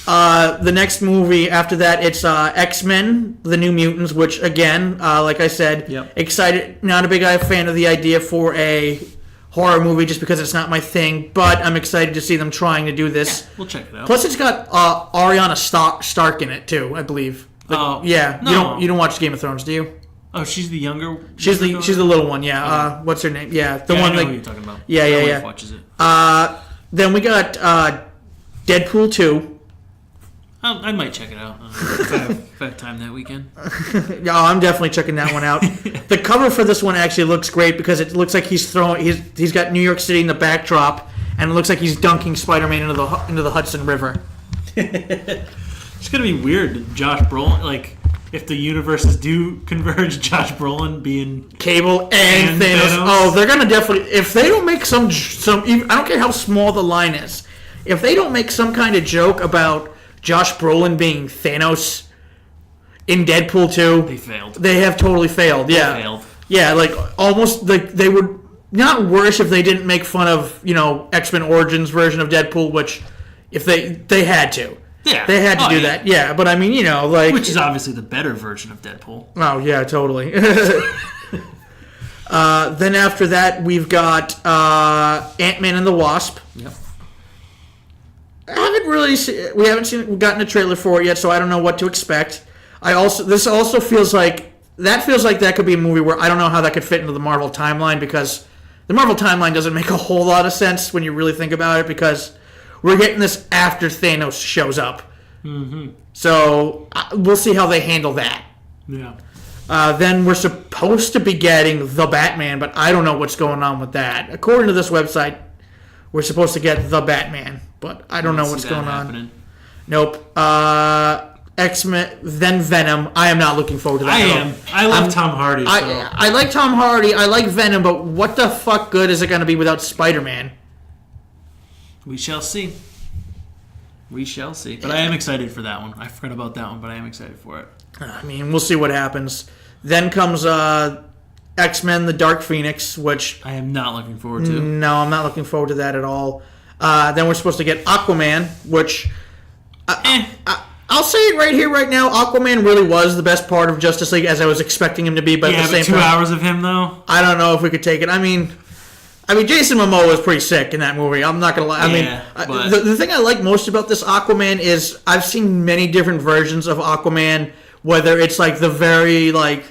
The next movie after that, it's X-Men, The New Mutants, which, again, like I said, excited. Not a big fan of the idea for a... horror movie just because it's not my thing, but I'm excited to see them trying to do this. We'll check it out. Plus, it's got Ariana Stark in it too, I believe. Like, yeah, no. You don't watch Game of Thrones, do you? Oh, she's the younger. She's the little one. Yeah. What's her name? Yeah, the one I know that who you're talking about. Yeah. My wife watches it. Then we got Deadpool 2. I might check it out if I have time that weekend. Yeah, I'm definitely checking that one out. The cover for this one actually looks great because it looks like he's got New York City in the backdrop, and it looks like he's dunking Spider-Man into the Hudson River. It's gonna be weird, Josh Brolin. Like, if the universes do converge, Josh Brolin being Cable and Thanos. Oh, they're gonna definitely. If they don't make some, I don't care how small the line is. If they don't make some kind of joke about Josh Brolin being Thanos in Deadpool 2, they failed. They have totally failed. Yeah, they failed. Yeah, like almost like they would not worse if they didn't make fun of X-Men Origins version of Deadpool, which if they had to. Yeah, they had to do that. Yeah, but I mean, like which is obviously the better version of Deadpool. Oh yeah, totally. Then after that, we've got Ant-Man and the Wasp. Yep. We haven't gotten a trailer for it yet, so I don't know what to expect. This also feels like that could be a movie where I don't know how that could fit into the Marvel timeline, because the Marvel timeline doesn't make a whole lot of sense when you really think about it, because we're getting this after Thanos shows up. Mm-hmm. So we'll see how they handle that. Yeah. Then we're supposed to be getting The Batman, but I don't know what's going on with that. According to this website, we're supposed to get The Batman, but I don't know what's going on. Nope. X-Men, then Venom. I am not looking forward to that. I love Tom Hardy. So. I like Tom Hardy. I like Venom, but what the fuck good is it going to be without Spider-Man? We shall see. But I am excited for that one. I forgot about that one, but I am excited for it. I mean, we'll see what happens. Then comes X-Men: The Dark Phoenix, which I am not looking forward to. No, I'm not looking forward to that at all. Then we're supposed to get Aquaman, which I'll say it right here, right now. Aquaman really was the best part of Justice League, as I was expecting him to be. But at the same time, 2 hours of him though. I don't know if we could take it. I mean, Jason Momoa was pretty sick in that movie. I'm not gonna lie. The thing I like most about this Aquaman is I've seen many different versions of Aquaman. Whether it's like the very like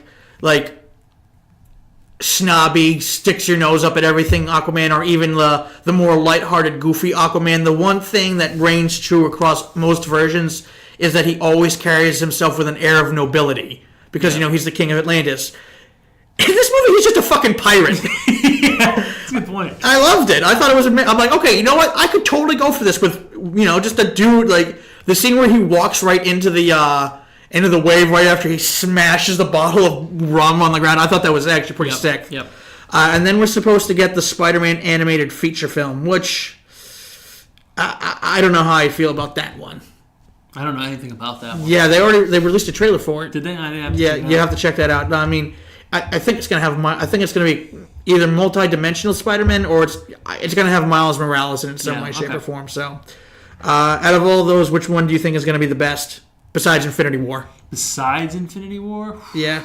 snobby, sticks your nose up at everything Aquaman, or even the more lighthearted, goofy Aquaman. The one thing that reigns true across most versions is that he always carries himself with an air of nobility, because he's the king of Atlantis. In this movie, he's just a fucking pirate. That's a good point. I loved it. I thought it was amazing. I'm like, okay, you know what? I could totally go for this with just a dude, like the scene where he walks right into the wave right after he smashes the bottle of rum on the ground. I thought that was actually pretty sick. Yep. And then we're supposed to get the Spider-Man animated feature film, which I don't know how I feel about that one. I don't know anything about that one. Yeah, they released a trailer for it. Did they? I didn't have you have to check that out. I mean, I think it's gonna be either multi-dimensional Spider-Man, or it's gonna have Miles Morales in it some way, shape, or form. So, out of all those, which one do you think is gonna be the best? Besides Infinity War. Besides Infinity War? Yeah.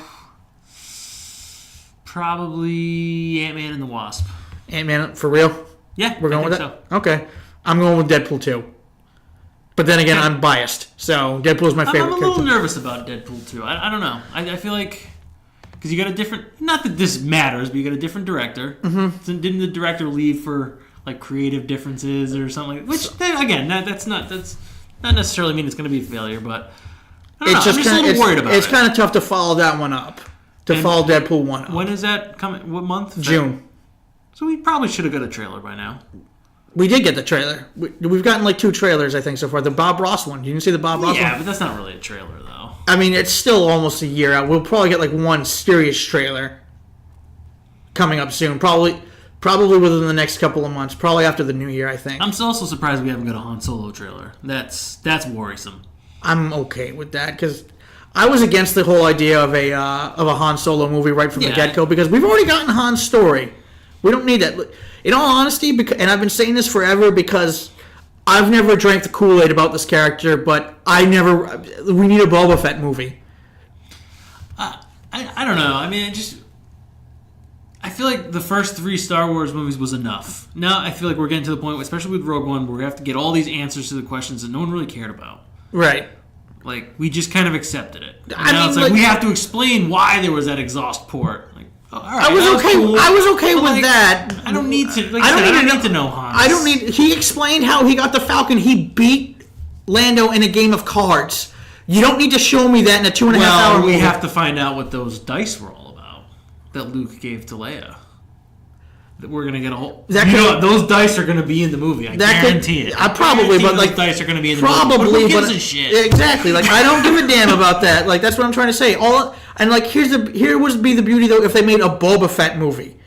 Probably Ant-Man and the Wasp. Ant-Man, for real? Yeah, We're going with that? so. Okay. I'm going with Deadpool 2. But then again, I'm biased. So Deadpool's my favorite I'm a little character. nervous about Deadpool 2. I don't know. I feel like... Because you got a different... Not that this matters, but you got a different director. Mm-hmm. So didn't the director leave for like creative differences or something like that? Which, again, that's not necessarily mean it's going to be a failure, but... I don't know. I'm just a little worried about it. It's kind of tough to follow that one up. Follow Deadpool 1 up. When is that coming? What month? June. So we probably should have got a trailer by now. We did get the trailer. We've gotten like 2 trailers, I think, so far. The Bob Ross one. You didn't see the Bob Ross one? Yeah, but that's not really a trailer, though. I mean, it's still almost a year out. We'll probably get like one serious trailer coming up soon. Probably within the next couple of months. Probably after the new year, I think. I'm also surprised we haven't got a Han Solo trailer. That's worrisome. I'm okay with that because I was against the whole idea of a Han Solo movie right from the get-go because we've already gotten Han's story. We don't need that. In all honesty, and I've been saying this forever because I've never drank the Kool-Aid about this character, but we need a Boba Fett movie. I don't know. I mean, I feel like the first 3 Star Wars movies was enough. Now I feel like we're getting to the point, especially with Rogue One, where we have to get all these answers to the questions that no one really cared about. Right. Like, we just kind of accepted it. Now it's like we have to explain why there was that exhaust port. Like, all right, I was okay with that. I don't need to. Like I don't need to know Han. I don't need. He explained how he got the Falcon. He beat Lando in a game of cards. You don't need to show me that in a 2.5 hour movie. We have to find out what those dice were all about that Luke gave to Leia. That we're gonna get a whole. Those dice are gonna be in the movie. I guarantee it. Those dice are gonna be in the movie. But who gives a shit? Exactly. Like I don't give a damn about that. Like that's what I'm trying to say. Here would be the beauty though if they made a Boba Fett movie.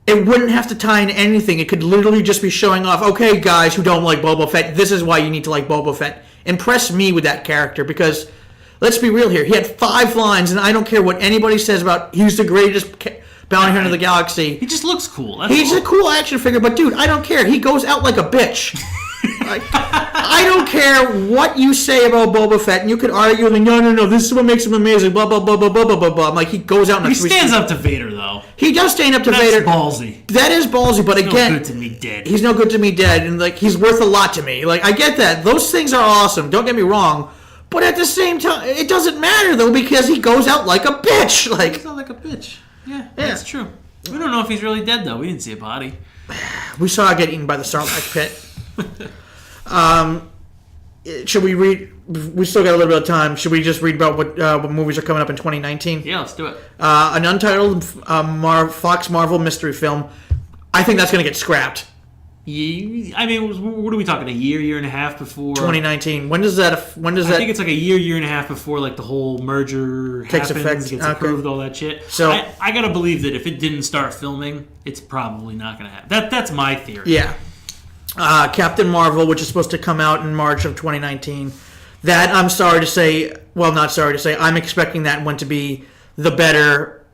It wouldn't have to tie into anything. It could literally just be showing off. Okay, guys who don't like Boba Fett, this is why you need to like Boba Fett. Impress me with that character because let's be real here. He had 5 lines, and I don't care what anybody says about he's the greatest bounty hunter of the galaxy. He just looks cool. He's a cool action figure, but dude, I don't care. He goes out like a bitch. I don't care what you say about Boba Fett, and you could argue, like, no, this is what makes him amazing, blah, blah, blah, blah, blah, blah, blah. I'm like, he goes out and he stands up to Vader, though. He does stand up to Vader. That's ballsy. That is ballsy, but again... He's no good to me dead. He's no good to me dead, and, like, he's worth a lot to me. Like, I get that. Those things are awesome. Don't get me wrong. But at the same time, it doesn't matter, though, because he goes out like a bitch. Like, he goes out like a bitch. Yeah, that's true. We don't know if he's really dead, though. We didn't see a body. We saw it get eaten by the Sarlacc pit. Should we read? We still got a little bit of time. Should we just read about what movies are coming up in 2019? Yeah, let's do it. An untitled Fox Marvel mystery film. I think that's going to get scrapped. I mean, what are we talking? A year and a half before 2019. When does that? I think it's like a year and a half before like the whole merger takes happens, gets approved, all that shit. So I gotta believe that if it didn't start filming, it's probably not gonna happen. That's my theory. Yeah. Captain Marvel, which is supposed to come out in March of 2019. That I'm sorry to say. Well, not sorry to say. I'm expecting that one to be the better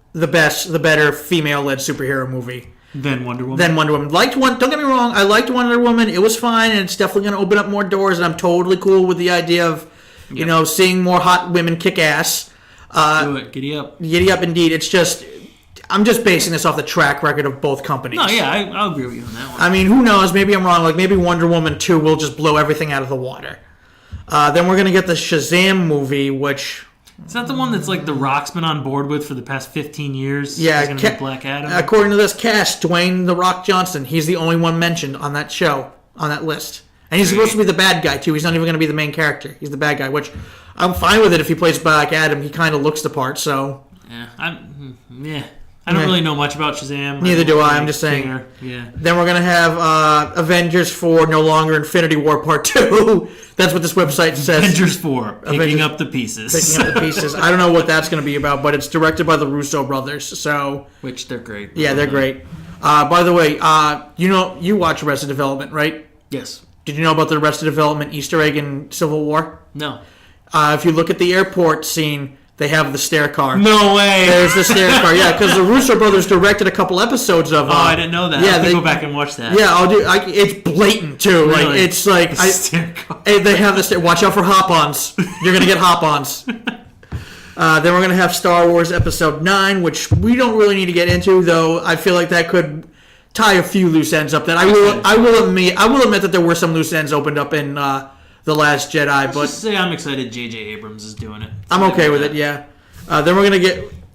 female-led superhero movie. Than Wonder Woman. Don't get me wrong. I liked Wonder Woman. It was fine, and it's definitely going to open up more doors. And I'm totally cool with the idea of, seeing more hot women kick ass. Do it. Giddy up. Giddy up, indeed. It's just, I'm just basing this off the track record of both companies. No, yeah, I'll agree with you on that one. I mean, who knows? Maybe I'm wrong. Like maybe Wonder Woman 2 will just blow everything out of the water. Then we're going to get the Shazam movie, which. Is that the one that's like The Rock's been on board with for the past 15 years? Yeah. He's going to be Black Adam? According to this cast, Dwayne The Rock Johnson, he's the only one mentioned on that show, on that list. And he's supposed to be the bad guy, too. He's not even going to be the main character. He's the bad guy, which I'm fine with it if he plays Black Adam. He kind of looks the part, so... Yeah, I don't really know much about Shazam. Neither do I. I'm just saying. Yeah. Then we're going to have Avengers 4, no longer Infinity War Part 2. That's what this website says. Avengers 4, picking up the pieces. Picking up the pieces. I don't know what that's going to be about, but it's directed by the Russo brothers, so... Which, they're great. Yeah, they're great. By the way, you watch Arrested Development, right? Yes. Did you know about the Arrested Development Easter egg in Civil War? No. If you look at the airport scene... They have the stair car. No way. There's the stair car. Yeah, because the Russo brothers directed a couple episodes of. I didn't know that. Yeah, go back and watch that. Yeah, I'll do. It's blatant too. Really? Like it's like stair car. They have the stair. Watch out for hop-ons. You're gonna get hop-ons. Then we're going to have Star Wars Episode 9, which we don't really need to get into, though I feel like that could tie a few loose ends up. That I will admit that there were some loose ends opened up in The Last Jedi. But just say I'm excited J.J. Abrams is doing it. I'm okay with it, yeah.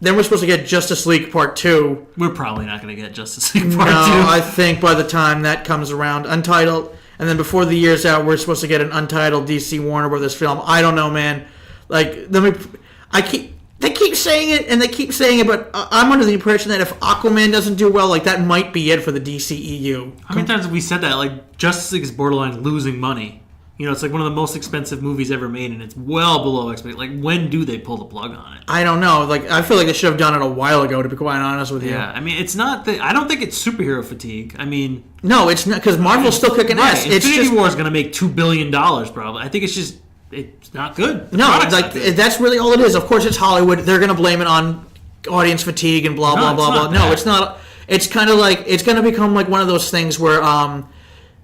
Then we're supposed to get Justice League Part 2. We're probably not going to get Justice League Part 2. No, I think by the time that comes around, Untitled, and then before the year's out, we're supposed to get an Untitled DC Warner Brothers film. I don't know, man. Like, they keep saying it, and they keep saying it, but I'm under the impression that if Aquaman doesn't do well, like, that might be it for the DCEU. How many times have we said that? Like, Justice League is borderline losing money. You know, it's like one of the most expensive movies ever made, and it's well below expectation. Like, when do they pull the plug on it? I don't know. Like, I feel like they should have done it a while ago, to be quite honest with you. Yeah, I mean, it's not that... I don't think it's superhero fatigue. I mean... No, it's not, because Marvel's still kicking ass. Infinity War is going to make $2 billion, probably. I think it's just... It's not good. No, like, that's really all it is. Of course, it's Hollywood. They're going to blame it on audience fatigue and blah, blah, blah, blah. No, it's not. It's kind of like... It's going to become like one of those things where...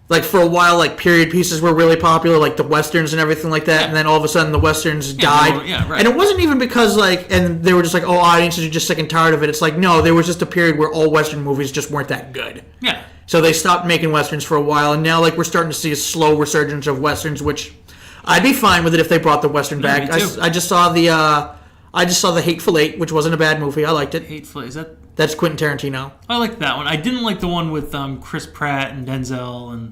Like, for a while, like, period pieces were really popular, like the Westerns and everything like that, and then all of a sudden the Westerns died. Right. And it wasn't even because, like, and they were just like, oh, audiences are just sick and tired of it. It's like, no, there was just a period where all Western movies just weren't that good. Yeah. So they stopped making Westerns for a while, and now, like, we're starting to see a slow resurgence of Westerns, which I'd be fine with it if they brought the Western back. Me too. I just saw the Hateful Eight, which wasn't a bad movie. I liked it. Hateful Eight, is that... That's Quentin Tarantino. I liked that one. I didn't like the one with Chris Pratt and Denzel and...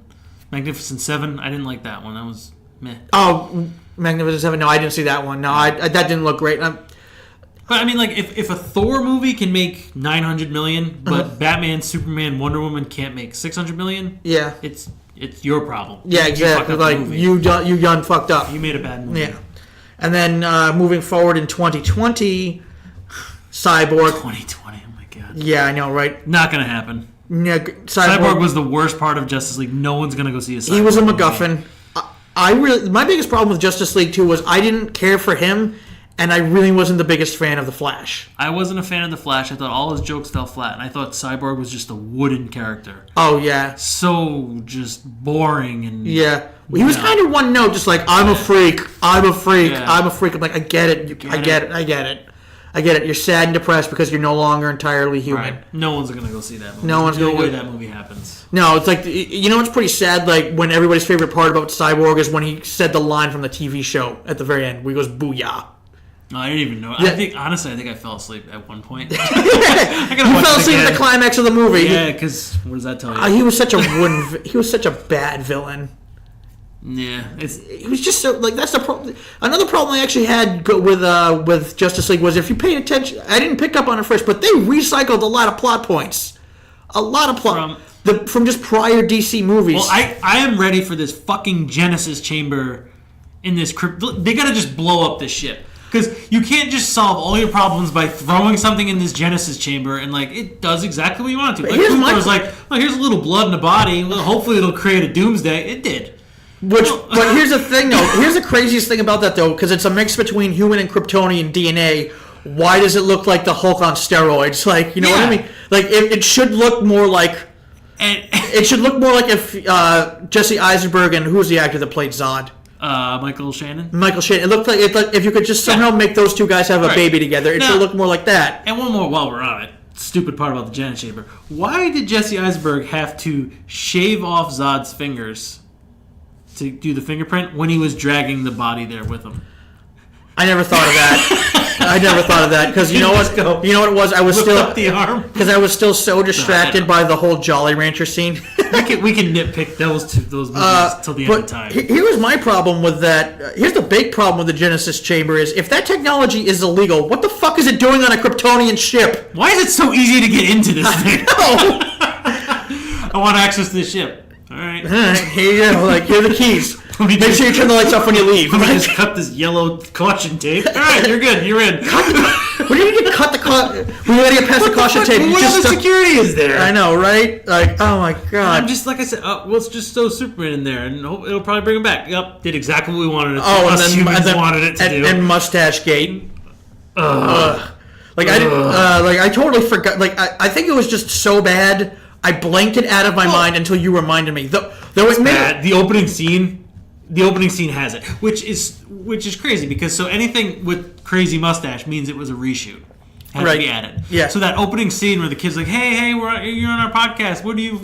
Magnificent Seven, I didn't like that one. That was meh. Oh, Magnificent Seven. No, I didn't see that one. No, that didn't look great. But I mean, like, if a Thor movie can make $900 million, but Batman, Superman, Wonder Woman can't make $600 million, yeah, it's your problem. Yeah, exactly. Like you done fucked up. You made a bad movie. Yeah, and then moving forward in 2020, Cyborg. 2020. Oh my god. Yeah, I know, right? Not gonna happen. Yeah, Cyborg was the worst part of Justice League. No one's gonna go see a Cyborg. He was a MacGuffin. My biggest problem with Justice League 2 was I didn't care for him, and I really wasn't the biggest fan of the Flash. I wasn't a fan of the Flash. I thought all his jokes fell flat, and I thought Cyborg was just a wooden character. Oh yeah, so just boring and yeah. He was kind of one note, just like I'm a freak, I'm a freak, I'm a freak. I'm like, I get it, I get it. You're sad and depressed because you're no longer entirely human. Right. No one's gonna go see that movie. No one's gonna way that movie happens. No, it's like, you know what's pretty sad? Like when everybody's favorite part about Cyborg is when he said the line from the TV show at the very end, where he goes "Booyah." No, I didn't even know. Yeah. I think I fell asleep at one point. I fell asleep at the climax of the movie. Yeah, because what does that tell you? He was such a he was such a bad villain. Yeah, he was just so like that's the problem. Another problem I actually had with Justice League was if you paid attention, I didn't pick up on it first, but they recycled a lot of plot points, from just prior DC movies. Well, I am ready for this fucking Genesis chamber in this crypt. They gotta just blow up this ship because you can't just solve all your problems by throwing something in this Genesis chamber and like it does exactly what you want it to. Like Cooper was like, oh, here's a little blood in a body. Well, hopefully it'll create a doomsday. It did. But here's the thing, though. Here's the craziest thing about that, though, because it's a mix between human and Kryptonian DNA. Why does it look like the Hulk on steroids? Like, you know what I mean? Like, it should look more like. It should look more like if Jesse Eisenberg and who's the actor that played Zod? Michael Shannon. Michael Shannon. It looked like if you could just somehow make those two guys have a baby together, it should look more like that. And one more while we're on it. Stupid part about the Genesis chamber. Why did Jesse Eisenberg have to shave off Zod's fingers to do the fingerprint when he was dragging the body there with him? I never thought of that. Because you know what? You know what it was? I was still up the arm because I was still so distracted by the whole Jolly Rancher scene. we can nitpick those movies till the end of time. Here was my problem with that. Here's the big problem with the Genesis Chamber is if that technology is illegal, what the fuck is it doing on a Kryptonian ship? Why is it so easy to get into this thing? I want access to this ship. All right, here you go. Like, here are the keys. Make sure you turn the lights off when you leave. Let me just cut this yellow caution tape. All right, you're good. You're in. What do you mean you cut the caution? We gotta get past the caution tape. What other security is there? I know, right? Like, oh my god. I'm just like I said. Let's just throw Superman in there, and it'll probably bring him back. Yep, did exactly what we wanted it to. And then humans wanted it to do. And Mustache Gate. Like I didn't. Like I totally forgot. Like I think it was just so bad. I blanked it out of my mind until you reminded me. The opening scene the opening scene has it, which is crazy because so anything with crazy mustache means it was a reshoot. Has to be added. Yeah. So that opening scene where the kid's like, "Hey, you're on our podcast. What do you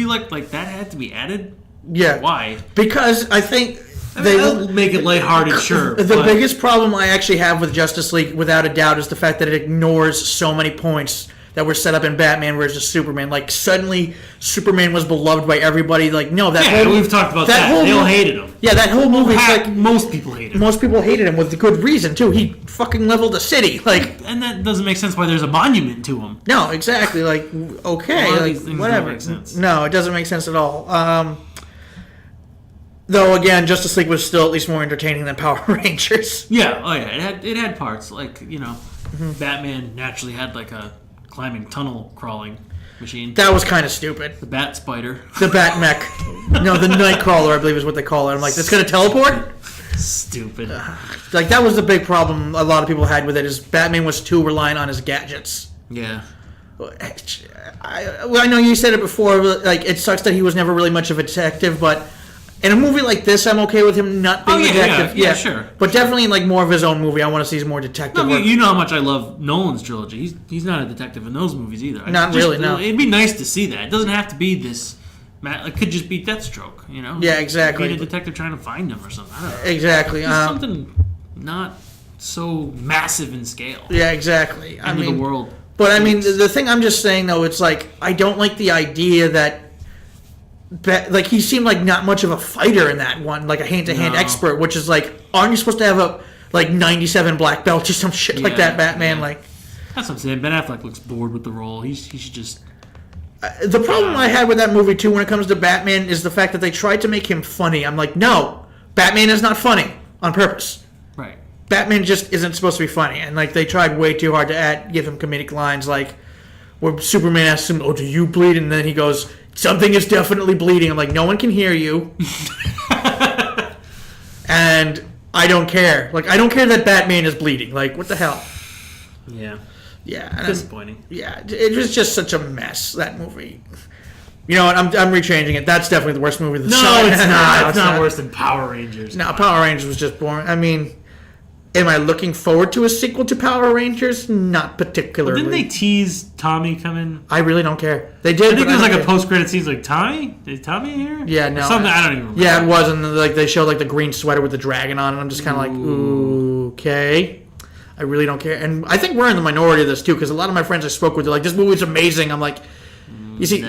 like?" Like that had to be added. Yeah. Why? Because I think they'll make it lighthearted, sure. The biggest problem I actually have with Justice League, without a doubt, is the fact that it ignores so many points that were set up in Batman versus Superman. Like, suddenly Superman was beloved by everybody. Like, no, we've talked about that. They all hated him. Yeah, that whole movie. Most people hated him. Most people hated him with good reason too. He fucking leveled a city. Like, and that doesn't make sense why there's a monument to him. No, exactly. Like, okay, like, whatever. Don't make sense. No, it doesn't make sense at all. Though again, Justice League was still at least more entertaining than Power Rangers. Yeah, oh yeah, it had parts like Batman naturally had like a climbing tunnel crawling machine. That was kind of stupid. The Bat Spider. The Bat Mech. No, the Nightcrawler, I believe is what they call it. I'm like, that's going to teleport? Stupid. Like, that was the big problem a lot of people had with it, is Batman was too reliant on his gadgets. Yeah. I know you said it before, like, it sucks that he was never really much of a detective, but in a movie like this, I'm okay with him not being a detective. Yeah, sure. But definitely in like more of his own movie, I want to see more detective work. You know how much I love Nolan's trilogy. He's not a detective in those movies either. Not really, no. It'd be nice to see that. It doesn't have to be this. It could just be Deathstroke, Yeah, exactly. Be a detective trying to find him or something. I don't know. Exactly. Something not so massive in scale. Yeah, exactly. End of the world. But I mean, the thing I'm just saying though, it's like I don't like the idea that. Like, he seemed like not much of a fighter in that one, like a hand-to-hand expert, which is like, aren't you supposed to have a 97 black belt or some shit like that, Batman? Yeah. Like, that's what I'm saying. Ben Affleck looks bored with the role. He should just. The problem I had with that movie too, when it comes to Batman, is the fact that they tried to make him funny. I'm like, no, Batman is not funny on purpose. Right. Batman just isn't supposed to be funny, and like they tried way too hard to give him comedic lines, like where Superman asks him, "Oh, do you bleed?" and then he goes, "Something is definitely bleeding." I'm like, no one can hear you. And I don't care. Like, I don't care that Batman is bleeding. Like, what the hell? Yeah. Yeah. Disappointing. Yeah. It was just such a mess, that movie. You know what? I'm rechanging it. That's definitely the worst movie of the summer. It's not. It's not worse than Power Rangers. No, Power Rangers was just boring. I mean, am I looking forward to a sequel to Power Rangers? Not particularly. Well, didn't they tease Tommy coming? I really don't care. They did. I think there's like a post-credit scene like, Tommy? Is Tommy here? Yeah, no. Something, I don't even remember. Yeah, it was. And like they showed like the green sweater with the dragon on it. And I'm just kind of like, ooh, okay. I really don't care. And I think we're in the minority of this too, because a lot of my friends I spoke with, they're like, this movie's amazing. I'm like, you see,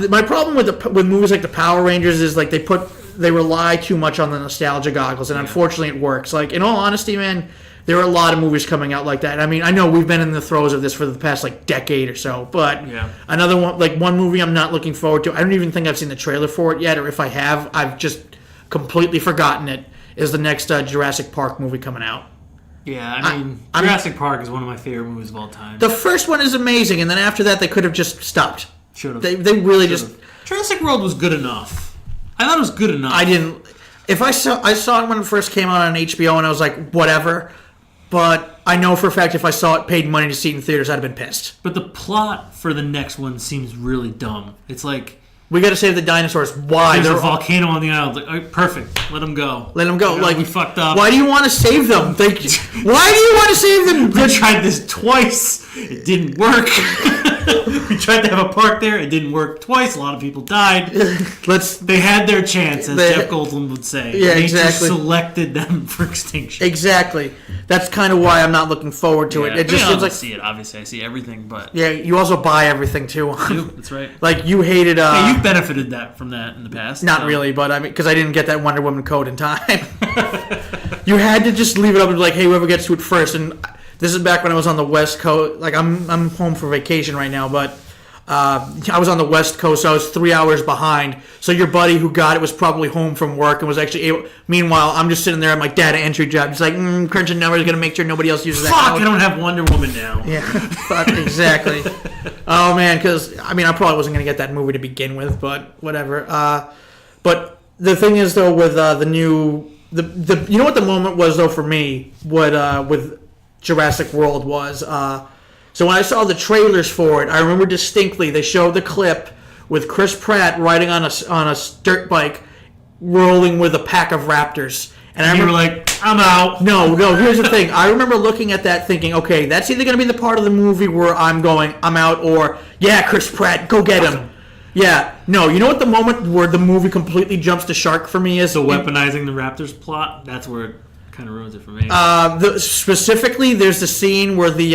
my problem with movies like the Power Rangers is like they rely too much on the nostalgia goggles, and unfortunately it works. Like, in all honesty, man, there are a lot of movies coming out like that. I mean, I know we've been in the throes of this for the past like decade or so, but another one, like one movie I'm not looking forward to, I don't even think I've seen the trailer for it yet, or if I have, I've just completely forgotten it, is the next Jurassic Park movie coming out. Yeah, I mean, Jurassic Park is one of my favorite movies of all time. The first one is amazing, and then after that, they could have just stopped. Should have. They really just. Jurassic World was good enough. I thought it was good enough. I didn't. I saw it when it first came out on HBO, and I was like, whatever. But I know for a fact if I saw it, paid money to see it in theaters, I'd have been pissed. But the plot for the next one seems really dumb. It's like, we got to save the dinosaurs. Why? There's a volcano on the island. Like, all right, perfect. Let them go. Let them go. Like, we fucked up. Why do you want to save them? Why do you want to save them? We tried this twice. It didn't work. We tried to have a park there. It didn't work twice. A lot of people died. They had their chance, as Jeff Goldblum would say. Yeah, Nature exactly. selected them for extinction. Exactly. That's kind of why I'm not looking forward to it. It just seems like, see it. Obviously, I see everything, but you also buy everything too. That's right. Like, you hated. Hey, you've benefited from that in the past. Not really, but I mean, because I didn't get that Wonder Woman code in time. You had to just leave it up and be like, hey, whoever gets to it first. And this is back when I was on the West Coast. Like, I'm home for vacation right now, but I was on the West Coast, so I was 3 hours behind. So your buddy who got it was probably home from work and was actually able. Meanwhile, I'm just sitting there at my data entry job, just like crunching numbers, gonna make sure nobody else uses that. Fuck! I don't have Wonder Woman now. Yeah, fuck, exactly. Oh man, because I mean, I probably wasn't gonna get that movie to begin with, but whatever. But the thing is, though, with the new you know what the moment was though for me, what with Jurassic World was. So when I saw the trailers for it, I remember distinctly they showed the clip with Chris Pratt riding on a dirt bike rolling with a pack of raptors. And I you were remember, like, I'm out. no, here's the thing. I remember looking at that thinking, okay, that's either going to be the part of the movie where I'm out, or, yeah, Chris Pratt, go get him. Yeah. No, you know what the moment where the movie completely jumps the shark for me is? So weaponizing the Raptors plot, that's where it kind of ruins it for me. Specifically, there's the scene where the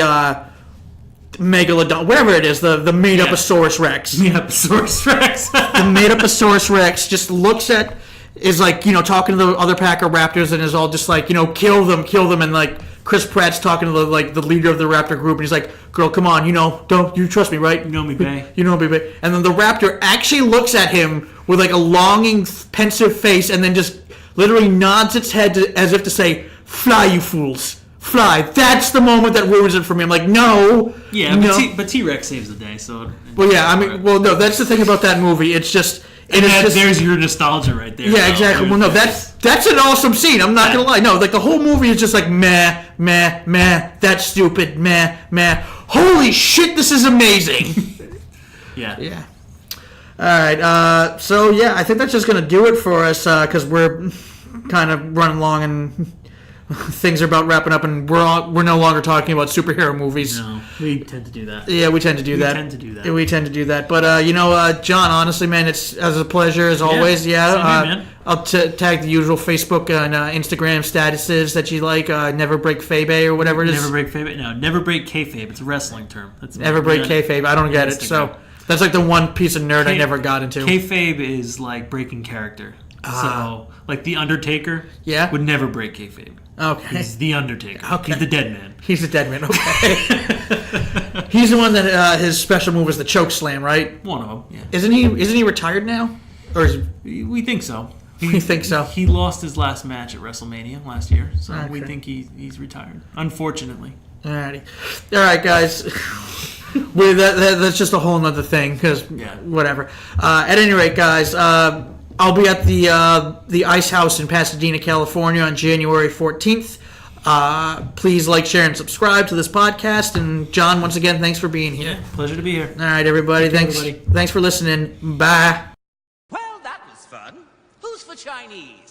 Megalodon, whatever it is, the made-up-osaurus Rex. Made-up-osaurus Rex. The made-up-osaurus Rex just looks at, is like, talking to the other pack of raptors and is all just like, kill them, and like Chris Pratt's talking to the leader of the raptor group, and he's like, girl, come on, don't you trust me, right? You know me, bae. You know me, bae. And then the raptor actually looks at him with like a longing, pensive face, and then just literally nods its head as if to say, fly, you fools. Fly. That's the moment that ruins it for me. I'm like, no. Yeah, no. But T-Rex saves the day, so... Well, yeah, no, that's the thing about that movie. It's just... there's your nostalgia right there. Yeah, exactly. Well, no, that's an awesome scene. I'm not going to lie. No, like the whole movie is just like, meh, meh, meh, that's stupid, meh, meh. Holy shit, this is amazing. Yeah. Yeah. All right. So, yeah, I think that's just going to do it for us because we're kind of running along and... things are about wrapping up, and we're no longer talking about superhero movies. No, we tend to do that. Yeah, we tend to do that. We tend to do that. But John, honestly, man, it's a pleasure as always. Yeah, same here, man. I'll tag the usual Facebook and Instagram statuses that you like. Never break Fabe or whatever it is. Never break Fabe. No, never break kayfabe. It's a wrestling term. Never break kayfabe. I don't get it. So that's like the one piece of nerd I never got into. Kayfabe is like breaking character. So, like The Undertaker would never break kayfabe. Okay. He's The Undertaker. Okay. He's the dead man. He's the dead man, okay. He's the one that his special move is the choke slam, right? One of them, yeah. Isn't he retired now? Or is we think so. We think so. He lost his last match at WrestleMania last year, so okay. we think he's retired. Unfortunately. Alrighty. Alright, guys. That's just a whole nother thing, because whatever. At any rate, guys, I'll be at the Ice House in Pasadena, California on January 14th. Please like, share, and subscribe to this podcast. And John, once again, thanks for being here. Yeah, pleasure to be here. All right, everybody. Thanks for listening. Bye. Well, that was fun. Who's for Chinese?